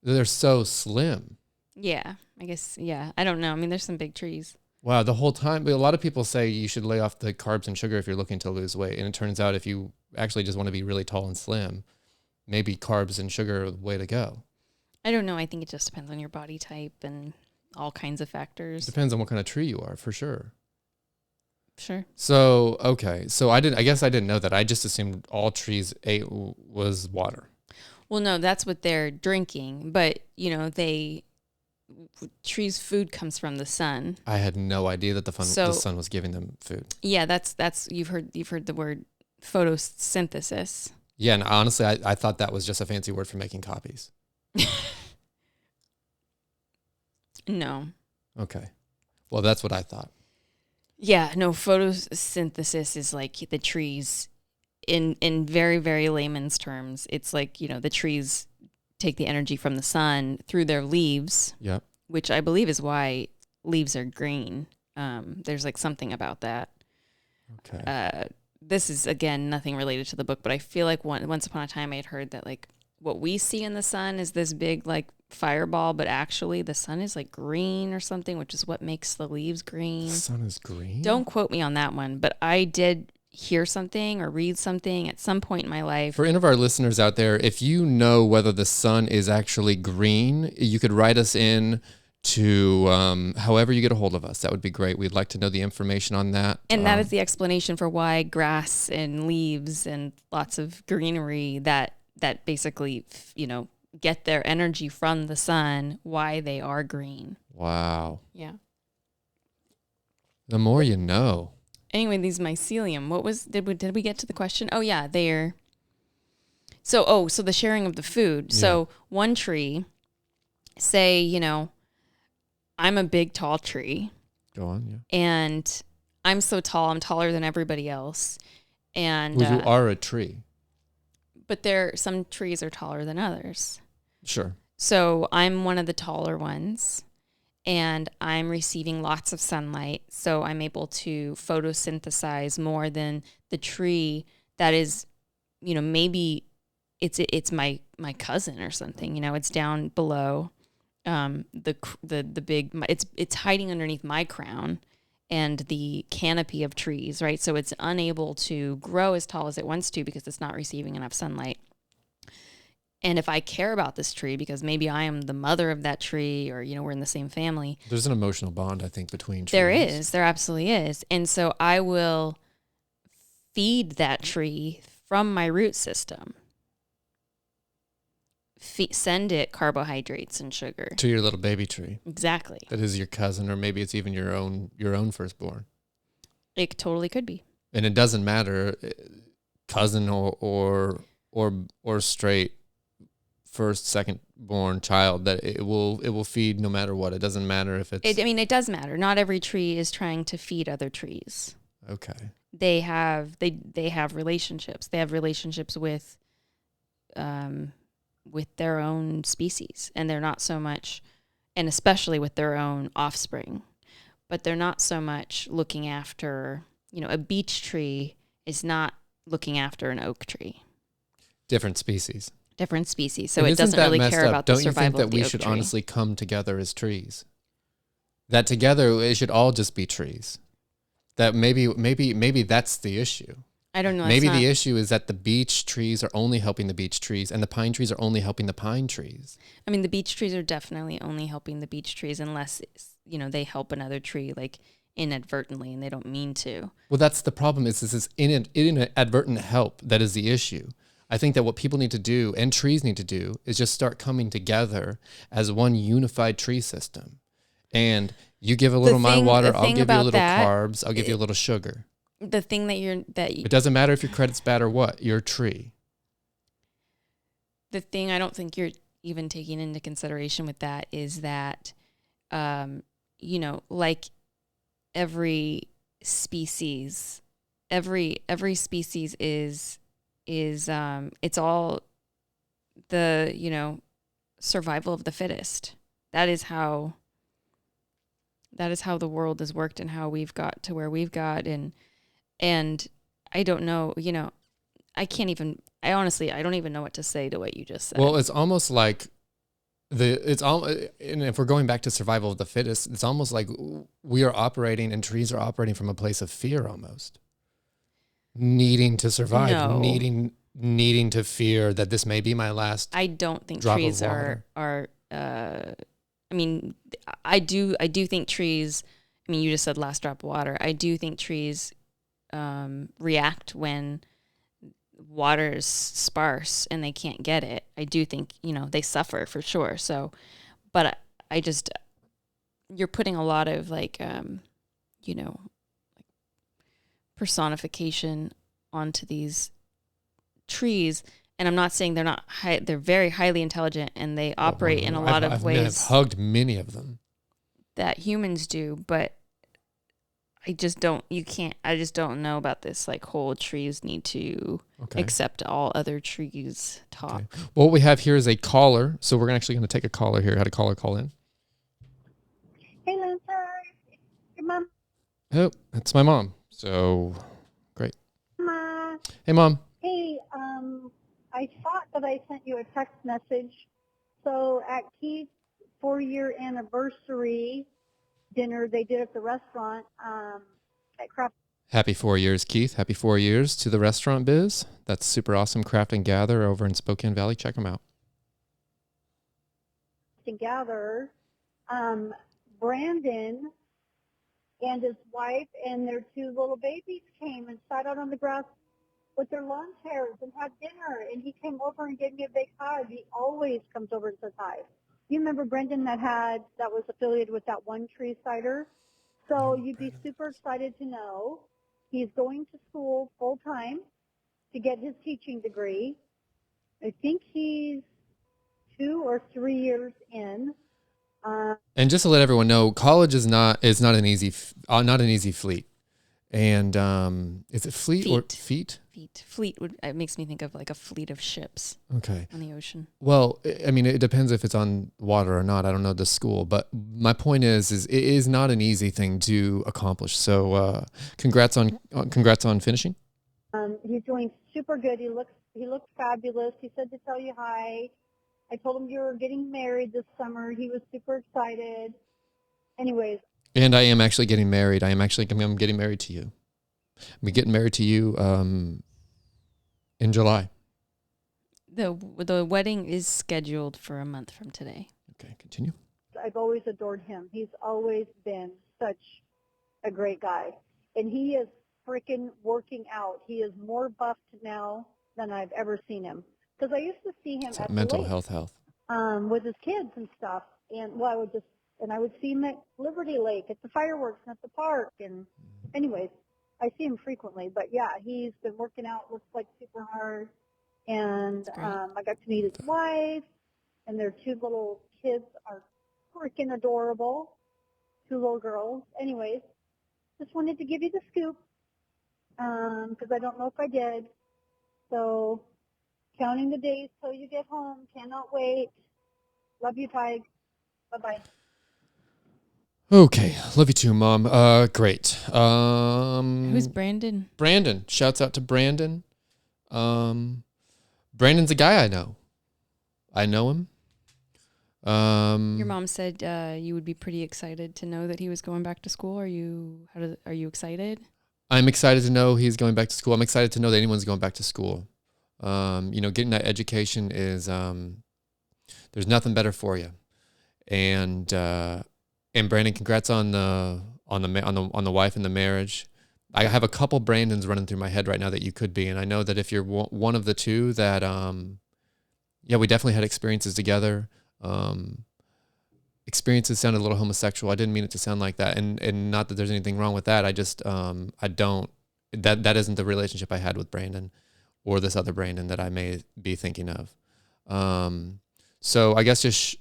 They're so slim. Yeah, I guess. Yeah, I don't know. I mean, there's some big trees. Wow, the whole time. A lot of people say you should lay off the carbs and sugar if you're looking to lose weight, and it turns out if you actually just want to be really tall and slim, maybe carbs and sugar are the way to go. I don't know. I think it just depends on your body type and all kinds of factors. Depends on what kind of tree you are, for sure. Sure. So, okay. So I guess I didn't know that. I just assumed all trees ate was water. Well, no, that's what they're drinking. But, you know, trees' food comes from the sun. I had no idea that the sun was giving them food. Yeah, that's you've heard the word photosynthesis. Yeah, and honestly, I thought that was just a fancy word for making copies. No. Okay. Well, that's what I thought. Yeah, no, photosynthesis is like the trees in very, very layman's terms. It's like, you know, the trees take the energy from the sun through their leaves. Yep. Which I believe is why leaves are green. There's like something about that. Okay. This is, again, nothing related to the book, but I feel like once upon a time I had heard that like what we see in the sun is this big like fireball, but actually the sun is like green or something, which is what makes the leaves green. The sun is green? Don't quote me on that one, but I did hear something or read something at some point in my life. For any of our listeners out there, if you know whether the sun is actually green, you could write us in to however you get a hold of us. That would be great. We'd like to know the information on that. And that is the explanation for why grass and leaves and lots of greenery that basically, get their energy from the sun, why they are green. Wow. Yeah. The more you know. Anyway, these mycelium, did we get to the question? Oh yeah, so the sharing of the food. Yeah. So one tree, say, I'm a big tall tree. Go on, yeah. And I'm so tall, I'm taller than everybody else. And well, you are a tree. But some trees are taller than others. Sure. So I'm one of the taller ones, and I'm receiving lots of sunlight. So I'm able to photosynthesize more than the tree that is, maybe it's my cousin or something. It's down below the big. It's hiding underneath my crown and the canopy of trees, right? So it's unable to grow as tall as it wants to because it's not receiving enough sunlight. And if I care about this tree because maybe I am the mother of that tree or, we're in the same family. There's an emotional bond, I think, between trees. There absolutely is. And so I will feed that tree from my root system. Send it carbohydrates and sugar. To your little baby tree. Exactly. That is your cousin, or maybe it's even your own firstborn. It totally could be. And it doesn't matter, cousin or straight first, second born child, that it will feed no matter what. It doesn't matter if it's... it does matter. Not every tree is trying to feed other trees. Okay. They have relationships. They have relationships with their own species, and they're not so much, and especially with their own offspring, but they're not so much looking after, a beech tree is not looking after an oak tree. Different species. So it doesn't really care about the survival of the oak tree. Don't you think that we should honestly come together as trees? That together it should all just be trees. That maybe that's the issue. I don't know. Maybe the issue is that the beech trees are only helping the beech trees and the pine trees are only helping the pine trees. I mean, the beech trees are definitely only helping the beech trees unless, they help another tree like inadvertently and they don't mean to. Well, that's the problem is this is inadvertent help that is the issue. I think that what people need to do and trees need to do is just start coming together as one unified tree system. And you give a little my water, I'll give you a little carbs, I'll give you a little sugar. The thing it doesn't matter if your credit's bad or what, you're a tree. The thing I don't think you're even taking into consideration with that is that, like every species is it's all the, survival of the fittest. That is how the world has worked and how we've got to where we've got. And I don't know, I don't even know what to say to what you just said. Well, it's almost like and if we're going back to survival of the fittest, it's almost like we are operating and trees are operating from a place of fear almost. Needing to survive, No. needing to fear that this may be my last. I don't think drop trees of water. I do think trees, you just said last drop of water. I do think trees react when water is sparse and they can't get it. I do think, they suffer for sure. So, but I just, you're putting a lot of personification onto these trees. And I'm not saying they're not high, they're very highly intelligent and they operate in a lot of ways. I've hugged many of them. That humans do, but I just don't know about this whole trees need to accept all other trees talk. Okay. Well, what we have here is a caller. So we're actually going to take a caller here. Had a caller call in. Hey, Lance, your mom. Oh, that's my mom. So great. Ma. Hey, Mom. Hey, I thought that I sent you a text message. So at Keith's 4-year anniversary dinner they did at the restaurant at Craft. Happy 4 years, Keith. Happy 4 years to the restaurant biz. That's super awesome. Craft and Gather over in Spokane Valley. Check them out. And Gather, Brandon and his wife and their 2 little babies came and sat out on the grass with their lawn chairs and had dinner. And he came over and gave me a big hug. He always comes over and says hi. You remember Brendan that was affiliated with that One Tree Cider? So you'd be super excited to know he's going to school full time to get his teaching degree. I think he's 2 or 3 years in. And just to let everyone know, college is not an easy fleet. And is it fleet or feet? Feet. Fleet it makes me think of like a fleet of ships. Okay. On the ocean. Well, I mean, it depends if it's on water or not. I don't know the school, but my point is it is not an easy thing to accomplish. So, congrats on finishing. He's doing super good. He looks fabulous. He said to tell you hi. I told him you were getting married this summer. He was super excited. Anyways. And I am actually getting married. I'm getting married to you. I'm getting married to you in July. The wedding is scheduled for a month from today. Okay, continue. I've always adored him. He's always been such a great guy. And he is freaking working out. He is more buffed now than I've ever seen him. Because I used to see him at mental the lake, health. With his kids and stuff. And I would see him at Liberty Lake, at the fireworks, and at the park. And anyways, I see him frequently. But yeah, he's been working out, looks like super hard. And I got to meet his wife, and their 2 little kids are freaking adorable. 2 little girls. Anyways, just wanted to give you the scoop because I don't know if I did. So counting the days till you get home. Cannot wait. Love you, Tig. Bye-bye. Okay. Love you too, Mom. Great. Who's Brandon? Brandon. Shouts out to Brandon. Brandon's a guy I know. I know him. Your mom said you would be pretty excited to know that he was going back to school. Are you excited? I'm excited to know he's going back to school. I'm excited to know that anyone's going back to school. Getting that education is there's nothing better for you. And Brandon, congrats on the wife and the marriage. I have a couple Brandons running through my head right now that you could be, and I know that if you're one of the 2, that we definitely had experiences together. Experiences sounded a little homosexual. I didn't mean it to sound like that, and not that there's anything wrong with that. I just that isn't the relationship I had with Brandon or this other Brandon that I may be thinking of. So I guess just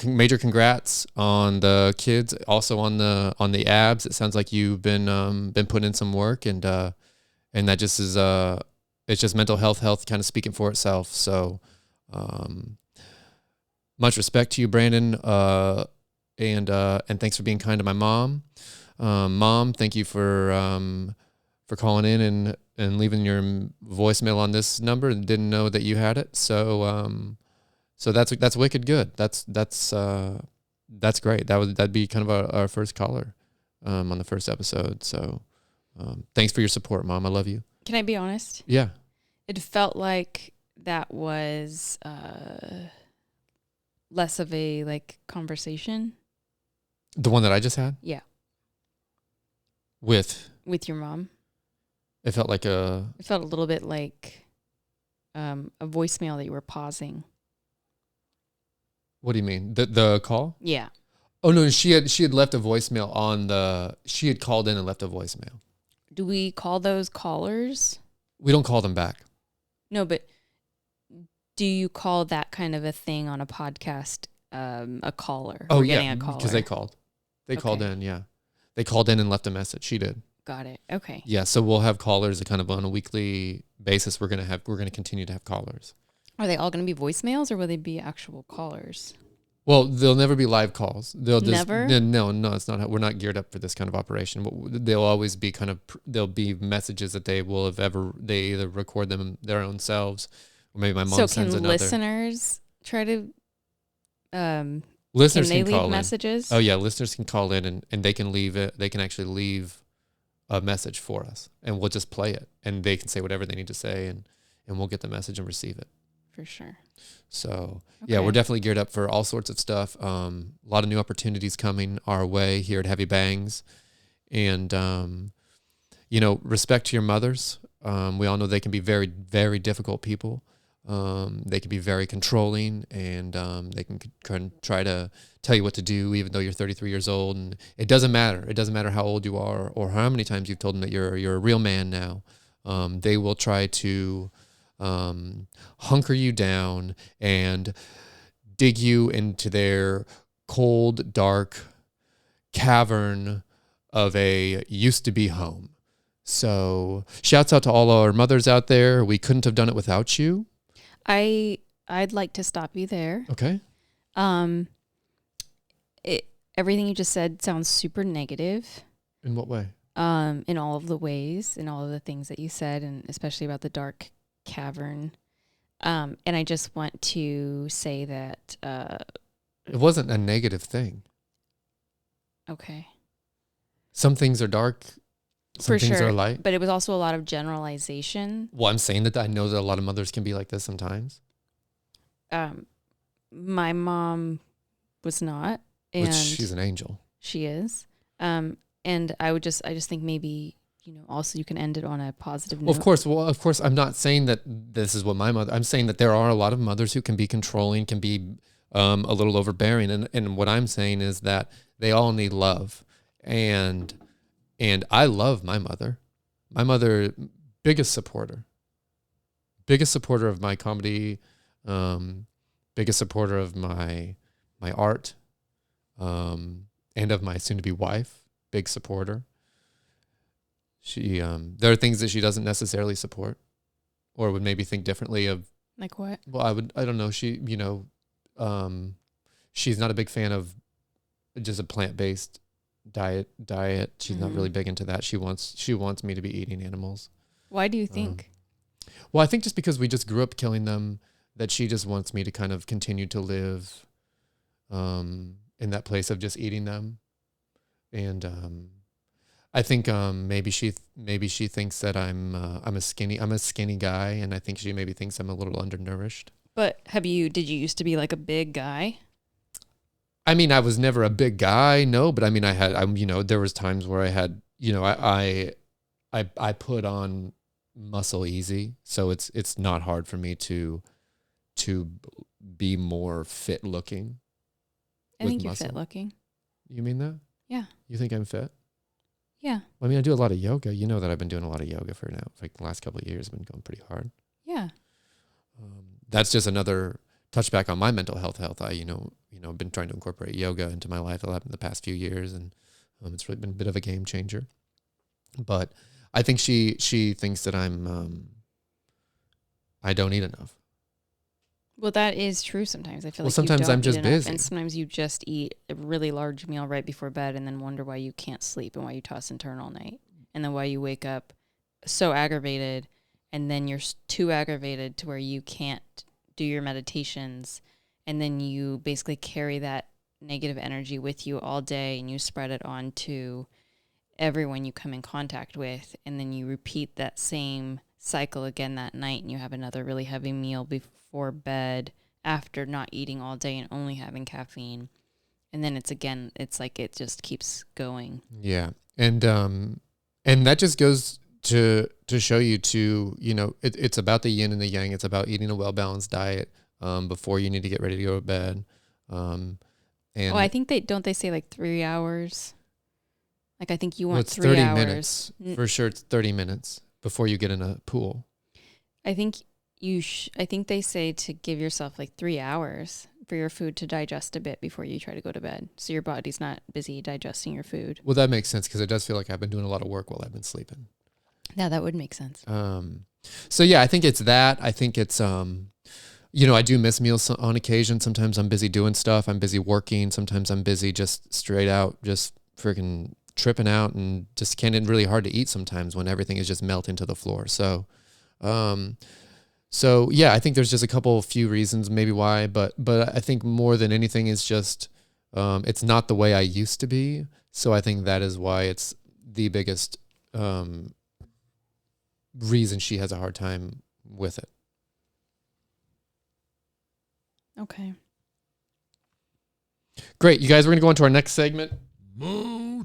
major congrats on the kids, also on the abs. It sounds like you've been putting in some work, and that just is it's just mental health kind of speaking for itself. So much respect to you, Brandon, and thanks for being kind to my mom. Mom, thank you for calling in and leaving your voicemail on this number. Didn't know that you had it, so that's wicked good. That's great. That'd be kind of our first caller on the first episode. So thanks for your support, Mom. I love you. Can I be honest? Yeah. It felt like that was less of a conversation. The one that I just had? Yeah. With your mom. It felt a little bit like a voicemail that you were pausing. What do you mean? The call? Yeah. Oh no, she had left a voicemail she had called in and left a voicemail. Do we call those callers? We don't call them back. No, but do you call that kind of a thing on a podcast a caller? Oh, yeah, because they called. They called in, yeah. They called in and left a message. She did. Got it. Okay. Yeah, so we'll have callers kind of on a weekly basis. We're gonna continue to have callers. Are they all going to be voicemails, or will they be actual callers? Well, they'll never be live calls. They'll just never. No, it's not. We're not geared up for this kind of operation. They'll always be there'll be messages that they either record them their own selves, or maybe my mom sends another. So can listeners try to? Listeners can they leave messages? Oh yeah, listeners can call in and they can leave it. They can actually leave a message for us, and we'll just play it, and they can say whatever they need to say, and we'll get the message and receive it. For sure. So yeah, we're definitely geared up for all sorts of stuff. A lot of new opportunities coming our way here at Heavy Bangs, and respect to your mothers. We all know they can be very, very difficult people. They can be very controlling, and they can try to tell you what to do, even though you're 33 years old. And it doesn't matter. It doesn't matter how old you are or how many times you've told them that you're a real man now. They will try to hunker you down and dig you into their cold, dark cavern of a used to be home. So shouts out to all our mothers out there. We couldn't have done it without you. I'd like to stop you there. Okay. Everything you just said sounds super negative. In what way? In all of the ways, in all of the things that you said, and especially about the dark cavern. And I just want to say that it wasn't a negative thing. Okay. Some things are dark. Some For things sure, are light. but it was also a lot of generalization. Well, I'm saying that I know that a lot of mothers can be like this sometimes. My mom was not, and Which she's an angel. She is. And I just think maybe, also you can end it on a positive note. Well, of course, I'm not saying that this is what my mother. I'm saying that there are a lot of mothers who can be controlling, can be a little overbearing, and what I'm saying is that they all need love, and I love my mother. My mother, biggest supporter of my comedy, biggest supporter of my art, and of my soon-to-be wife. Big supporter. She, there are things that she doesn't necessarily support, or would maybe think differently of. Like what? Well, I don't know. She, she's not a big fan of just a plant-based diet. She's not really big into that. She wants me to be eating animals. Why do you think? Well, I think just because we just grew up killing them, that she just wants me to kind of continue to live in that place of just eating them. And I think maybe she thinks that I'm a skinny guy, and I think she maybe thinks I'm a little undernourished. But did you used to be like a big guy? I mean, I was never a big guy, no, but I mean, there was times where I had, I put on muscle easy, so it's not hard for me to be more fit looking. I think you're fit looking. You mean that? Yeah. You think I'm fit? Yeah. I mean, I do a lot of yoga. You know that I've been doing a lot of yoga for like the last couple of years. I've been going pretty hard. Yeah. That's just another touchback on my mental health. I, been trying to incorporate yoga into my life a lot in the past few years, and it's really been a bit of a game changer. But I think she thinks that I don't eat enough. Well, that is true sometimes. I feel like sometimes I'm just busy. And sometimes you just eat a really large meal right before bed and then wonder why you can't sleep and why you toss and turn all night. And then why you wake up so aggravated, and then you're too aggravated to where you can't do your meditations. And then you basically carry that negative energy with you all day, and you spread it on to everyone you come in contact with. And then you repeat that same cycle again that night, and you have another really heavy meal before bed after not eating all day and only having caffeine. And then it's like it just keeps going. Yeah. And that just goes to show you it's about the yin and the yang. It's about eating a well-balanced diet before you need to get ready to go to bed. I think they say like 3 hours. Like I think you want it's 3 30 hours. minutes. For sure it's 30 minutes before you get in a pool. I think I think they say to give yourself like 3 hours for your food to digest a bit before you try to go to bed, so your body's not busy digesting your food. Well, that makes sense because it does feel like I've been doing a lot of work while I've been sleeping. Yeah, that would make sense. So yeah, I think it's that. I think it's I do miss meals on occasion. Sometimes I'm busy doing stuff. I'm busy working. Sometimes I'm busy just straight out, just freaking tripping out, and just can't. It's really hard to eat sometimes when everything is just melting to the floor. So yeah, I think there's just a few reasons maybe why, but I think more than anything is just it's not the way I used to be. So I think that is why it's the biggest reason she has a hard time with it. Okay. Great. You guys, we're going to go on to our next segment. Motivational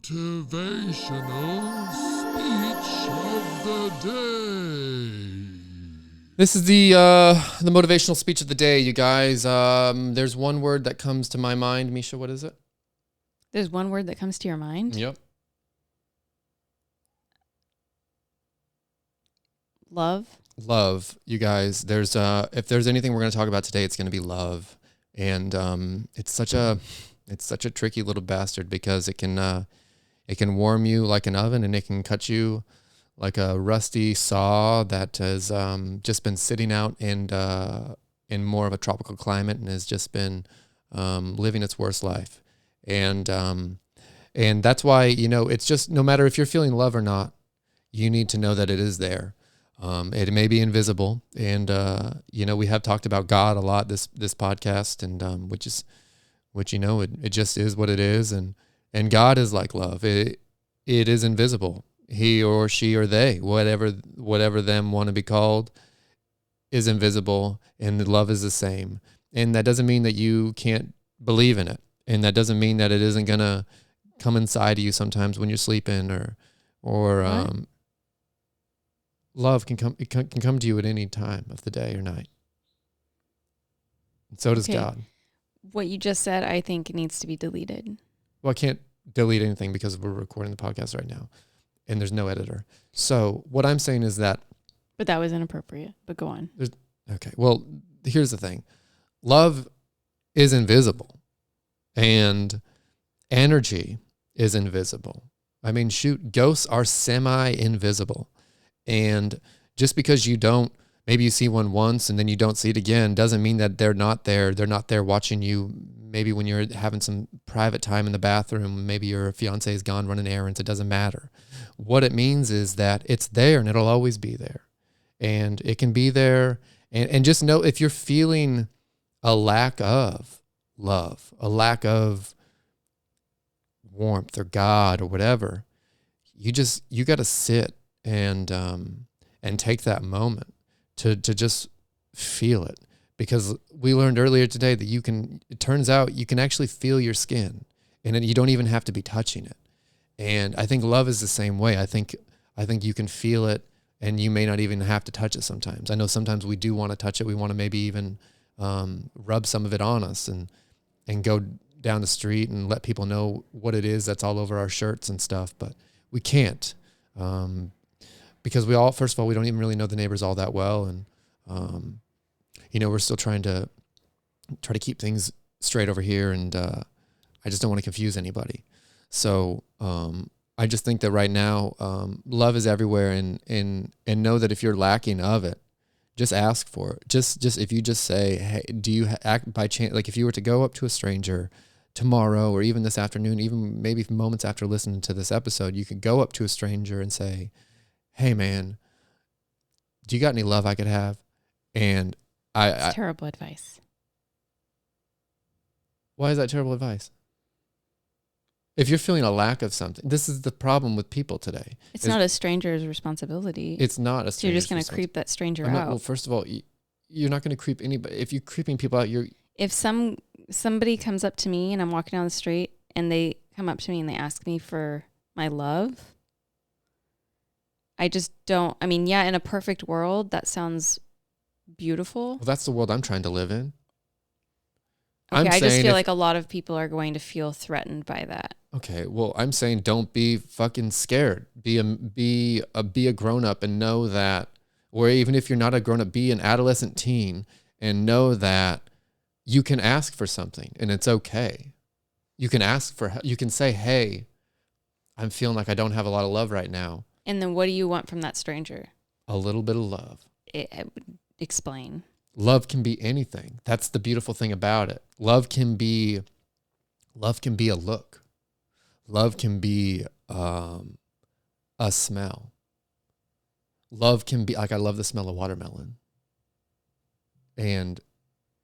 speech of the day. This is the motivational speech of the day, you guys. There's one word that comes to my mind. Mischa, what is it? There's one word that comes to your mind? Yep. Love. Love, you guys. There's if there's anything we're going to talk about today, it's going to be love. And it's such a tricky little bastard because it can warm you like an oven and it can cut you like a rusty saw that has just been sitting out and in more of a tropical climate and has just been living its worst life. And that's why, it's just no matter if you're feeling love or not, you need to know that it is there. It may be invisible, and we have talked about God a lot this podcast, and which it just is what it is, and God is like love. It is invisible. He or she or they, whatever them want to be called, is invisible, and love is the same. And that doesn't mean that you can't believe in it, and that doesn't mean that it isn't gonna come inside of you sometimes when you're sleeping, or love can come to you at any time of the day or night. And so does God. What you just said, I think, needs to be deleted. Well, I can't delete anything because we're recording the podcast right now, and there's no editor. So what I'm saying is that. But that was inappropriate. But go on. Okay. Well, here's the thing. Love is invisible, and energy is invisible. I mean, shoot, ghosts are semi-invisible. And just because maybe you see one once and then you don't see it again, doesn't mean that they're not there. They're not there watching you. Maybe when you're having some private time in the bathroom, maybe your fiance is gone running errands. It doesn't matter. What it means is that it's there and it'll always be there. And it can be there. And just know if you're feeling a lack of love, a lack of warmth or God or whatever, you got to sit and take that moment to just feel it, because we learned earlier today that it turns out you can actually feel your skin, and you don't even have to be touching it. And I think love is the same way. I think you can feel it, and you may not even have to touch it sometimes. I know sometimes we do want to touch it. We want to maybe even rub some of it on us and go down the street and let people know what it is that's all over our shirts and stuff, but we can't. Because first of all, we don't even really know the neighbors all that well. And, we're still trying to keep things straight over here. And I just don't want to confuse anybody. So I just think that right now, love is everywhere, and know that if you're lacking of it, just ask for it. Just if you just say, hey, do you act by chance? Like if you were to go up to a stranger tomorrow or even this afternoon, even maybe moments after listening to this episode, you could go up to a stranger and say, hey man, do you got any love I could have? And It's terrible advice. Why is that terrible advice? If you're feeling a lack of something, this is the problem with people today. It's not a stranger's responsibility. It's not a stranger's responsibility. So you're just going to creep that stranger out. Well, first of all, you're not going to creep anybody. If you're creeping people out, If somebody comes up to me and I'm walking down the street and they come up to me and they ask me for my love, I just don't. I mean, yeah, in a perfect world, that sounds beautiful. Well, that's the world I'm trying to live in. Okay, I just feel like a lot of people are going to feel threatened by that. Okay, well, I'm saying don't be fucking scared. Be a grown up and know that, or even if you're not a grown up, be an adolescent teen and know that you can ask for something and it's okay. You can ask for. You can say, "Hey, I'm feeling like I don't have a lot of love right now." And then what do you want from that stranger? A little bit of love. Explain. Love can be anything. That's the beautiful thing about it. Love can be a look. Love can be a smell. Love can be like, I love the smell of watermelon. And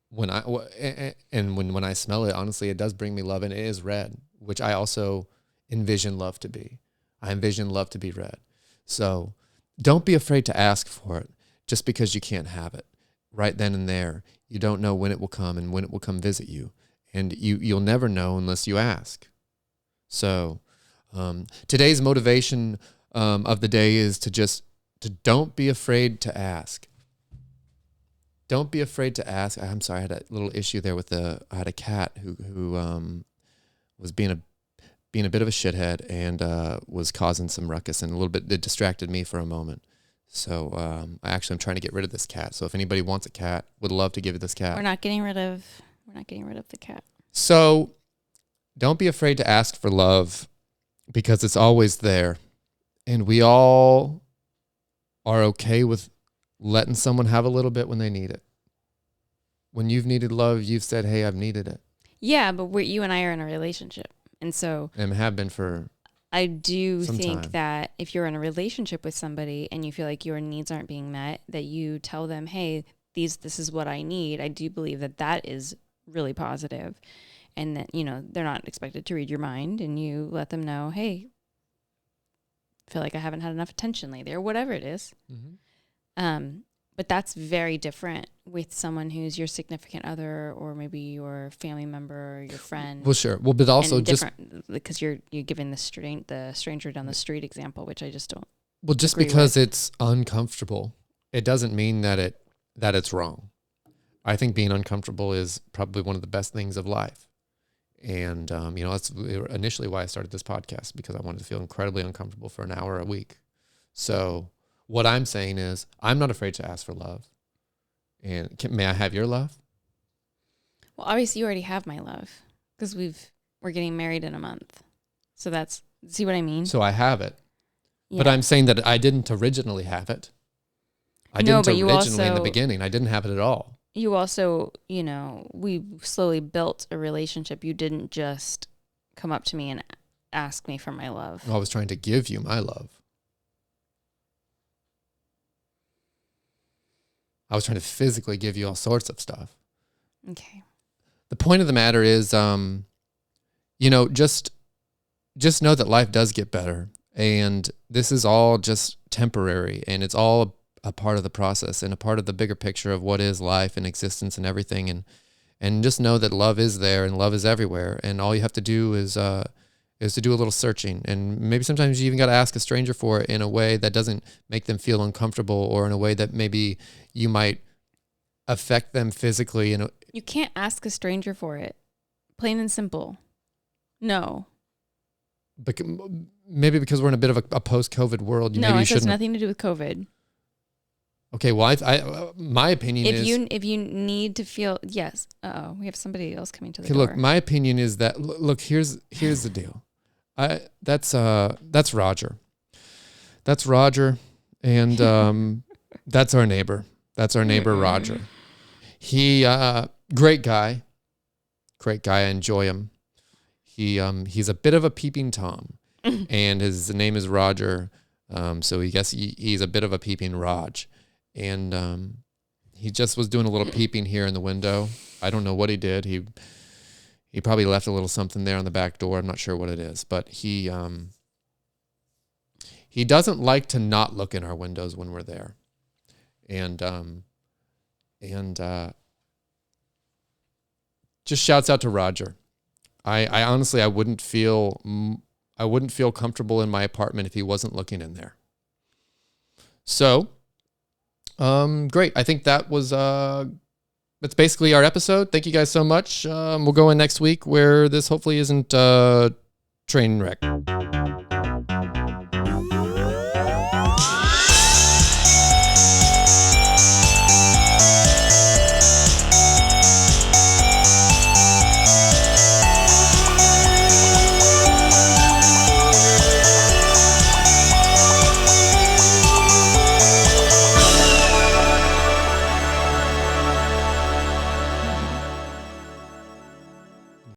when I smell it, honestly, it does bring me love, and it is red, which I also envision love to be. I envision love to be red. So don't be afraid to ask for it just because you can't have it right then and there. You don't know when it will come and when it will come visit you. And you'll never know unless you ask. So today's motivation of the day is to don't be afraid to ask. Don't be afraid to ask. I'm sorry, I had a little issue there I had a cat who was being a bit of a shithead and was causing some ruckus, and a little bit, it distracted me for a moment. So I'm trying to get rid of this cat. So if anybody wants a cat, would love to give you this cat. We're not getting rid of the cat. So don't be afraid to ask for love, because it's always there. And we all are okay with letting someone have a little bit when they need it. When you've needed love, you've said, hey, I've needed it. Yeah, but you and I are in a relationship. And so... And have been for I do some think time. that if you're in a relationship with somebody and you feel like your needs aren't being met, that you tell them, hey, this is what I need. I do believe that is really positive. And that, they're not expected to read your mind, and you let them know, hey, I feel like I haven't had enough attention lately, or whatever it is. Mm-hmm. But that's very different with someone who's your significant other, or maybe your family member or your friend. Well, sure. Well, but also and just different, because you're giving the stranger down the street example, which I just don't. well, just agree because with. it's uncomfortable, it doesn't mean that it's wrong. I think being uncomfortable is probably one of the best things of life. And, that's initially why I started this podcast, because I wanted to feel incredibly uncomfortable for an hour a week. So what I'm saying is I'm not afraid to ask for love. And may I have your love? Well, obviously you already have my love, because we're getting married in a month. So see what I mean? So I have it. Yeah. But I'm saying that I didn't originally have it. I No, didn't but you originally in the also- beginning. I didn't have it at all. You also, we slowly built a relationship. You didn't just come up to me and ask me for my love. I was trying to give you my love. I was trying to physically give you all sorts of stuff. Okay. The point of the matter is, just know that life does get better, and this is all just temporary, and it's all a part of the process and a part of the bigger picture of what is life and existence and everything. And just know that love is there and love is everywhere. And all you have to do is to do a little searching. And maybe sometimes you even got to ask a stranger for it in a way that doesn't make them feel uncomfortable, or in a way that maybe you might affect them physically. You can't ask a stranger for it. Plain and simple. No. Maybe because we're in a bit of a post-COVID world. No, maybe you it has shouldn't. nothing to do with COVID. Okay, well, my opinion is... If you need to feel... Yes. Uh-oh. We have somebody else coming to the Okay, door. look, my opinion is that... Look, here's the deal. That's Roger. That's Roger, and that's our neighbor. That's our neighbor, Roger. He, great guy. Great guy. I enjoy him. He's a bit of a peeping Tom, and his name is Roger. So he's a bit of a peeping Raj. And he just was doing a little peeping here in the window. I don't know what he did. He probably left a little something there on the back door. I'm not sure what it is, but he doesn't like to not look in our windows when we're there. And just shouts out to Roger. I honestly, I wouldn't feel comfortable in my apartment if he wasn't looking in there. So, great. I think that was, that's basically our episode. Thank you guys so much. We'll go in next week where this hopefully isn't a train wreck.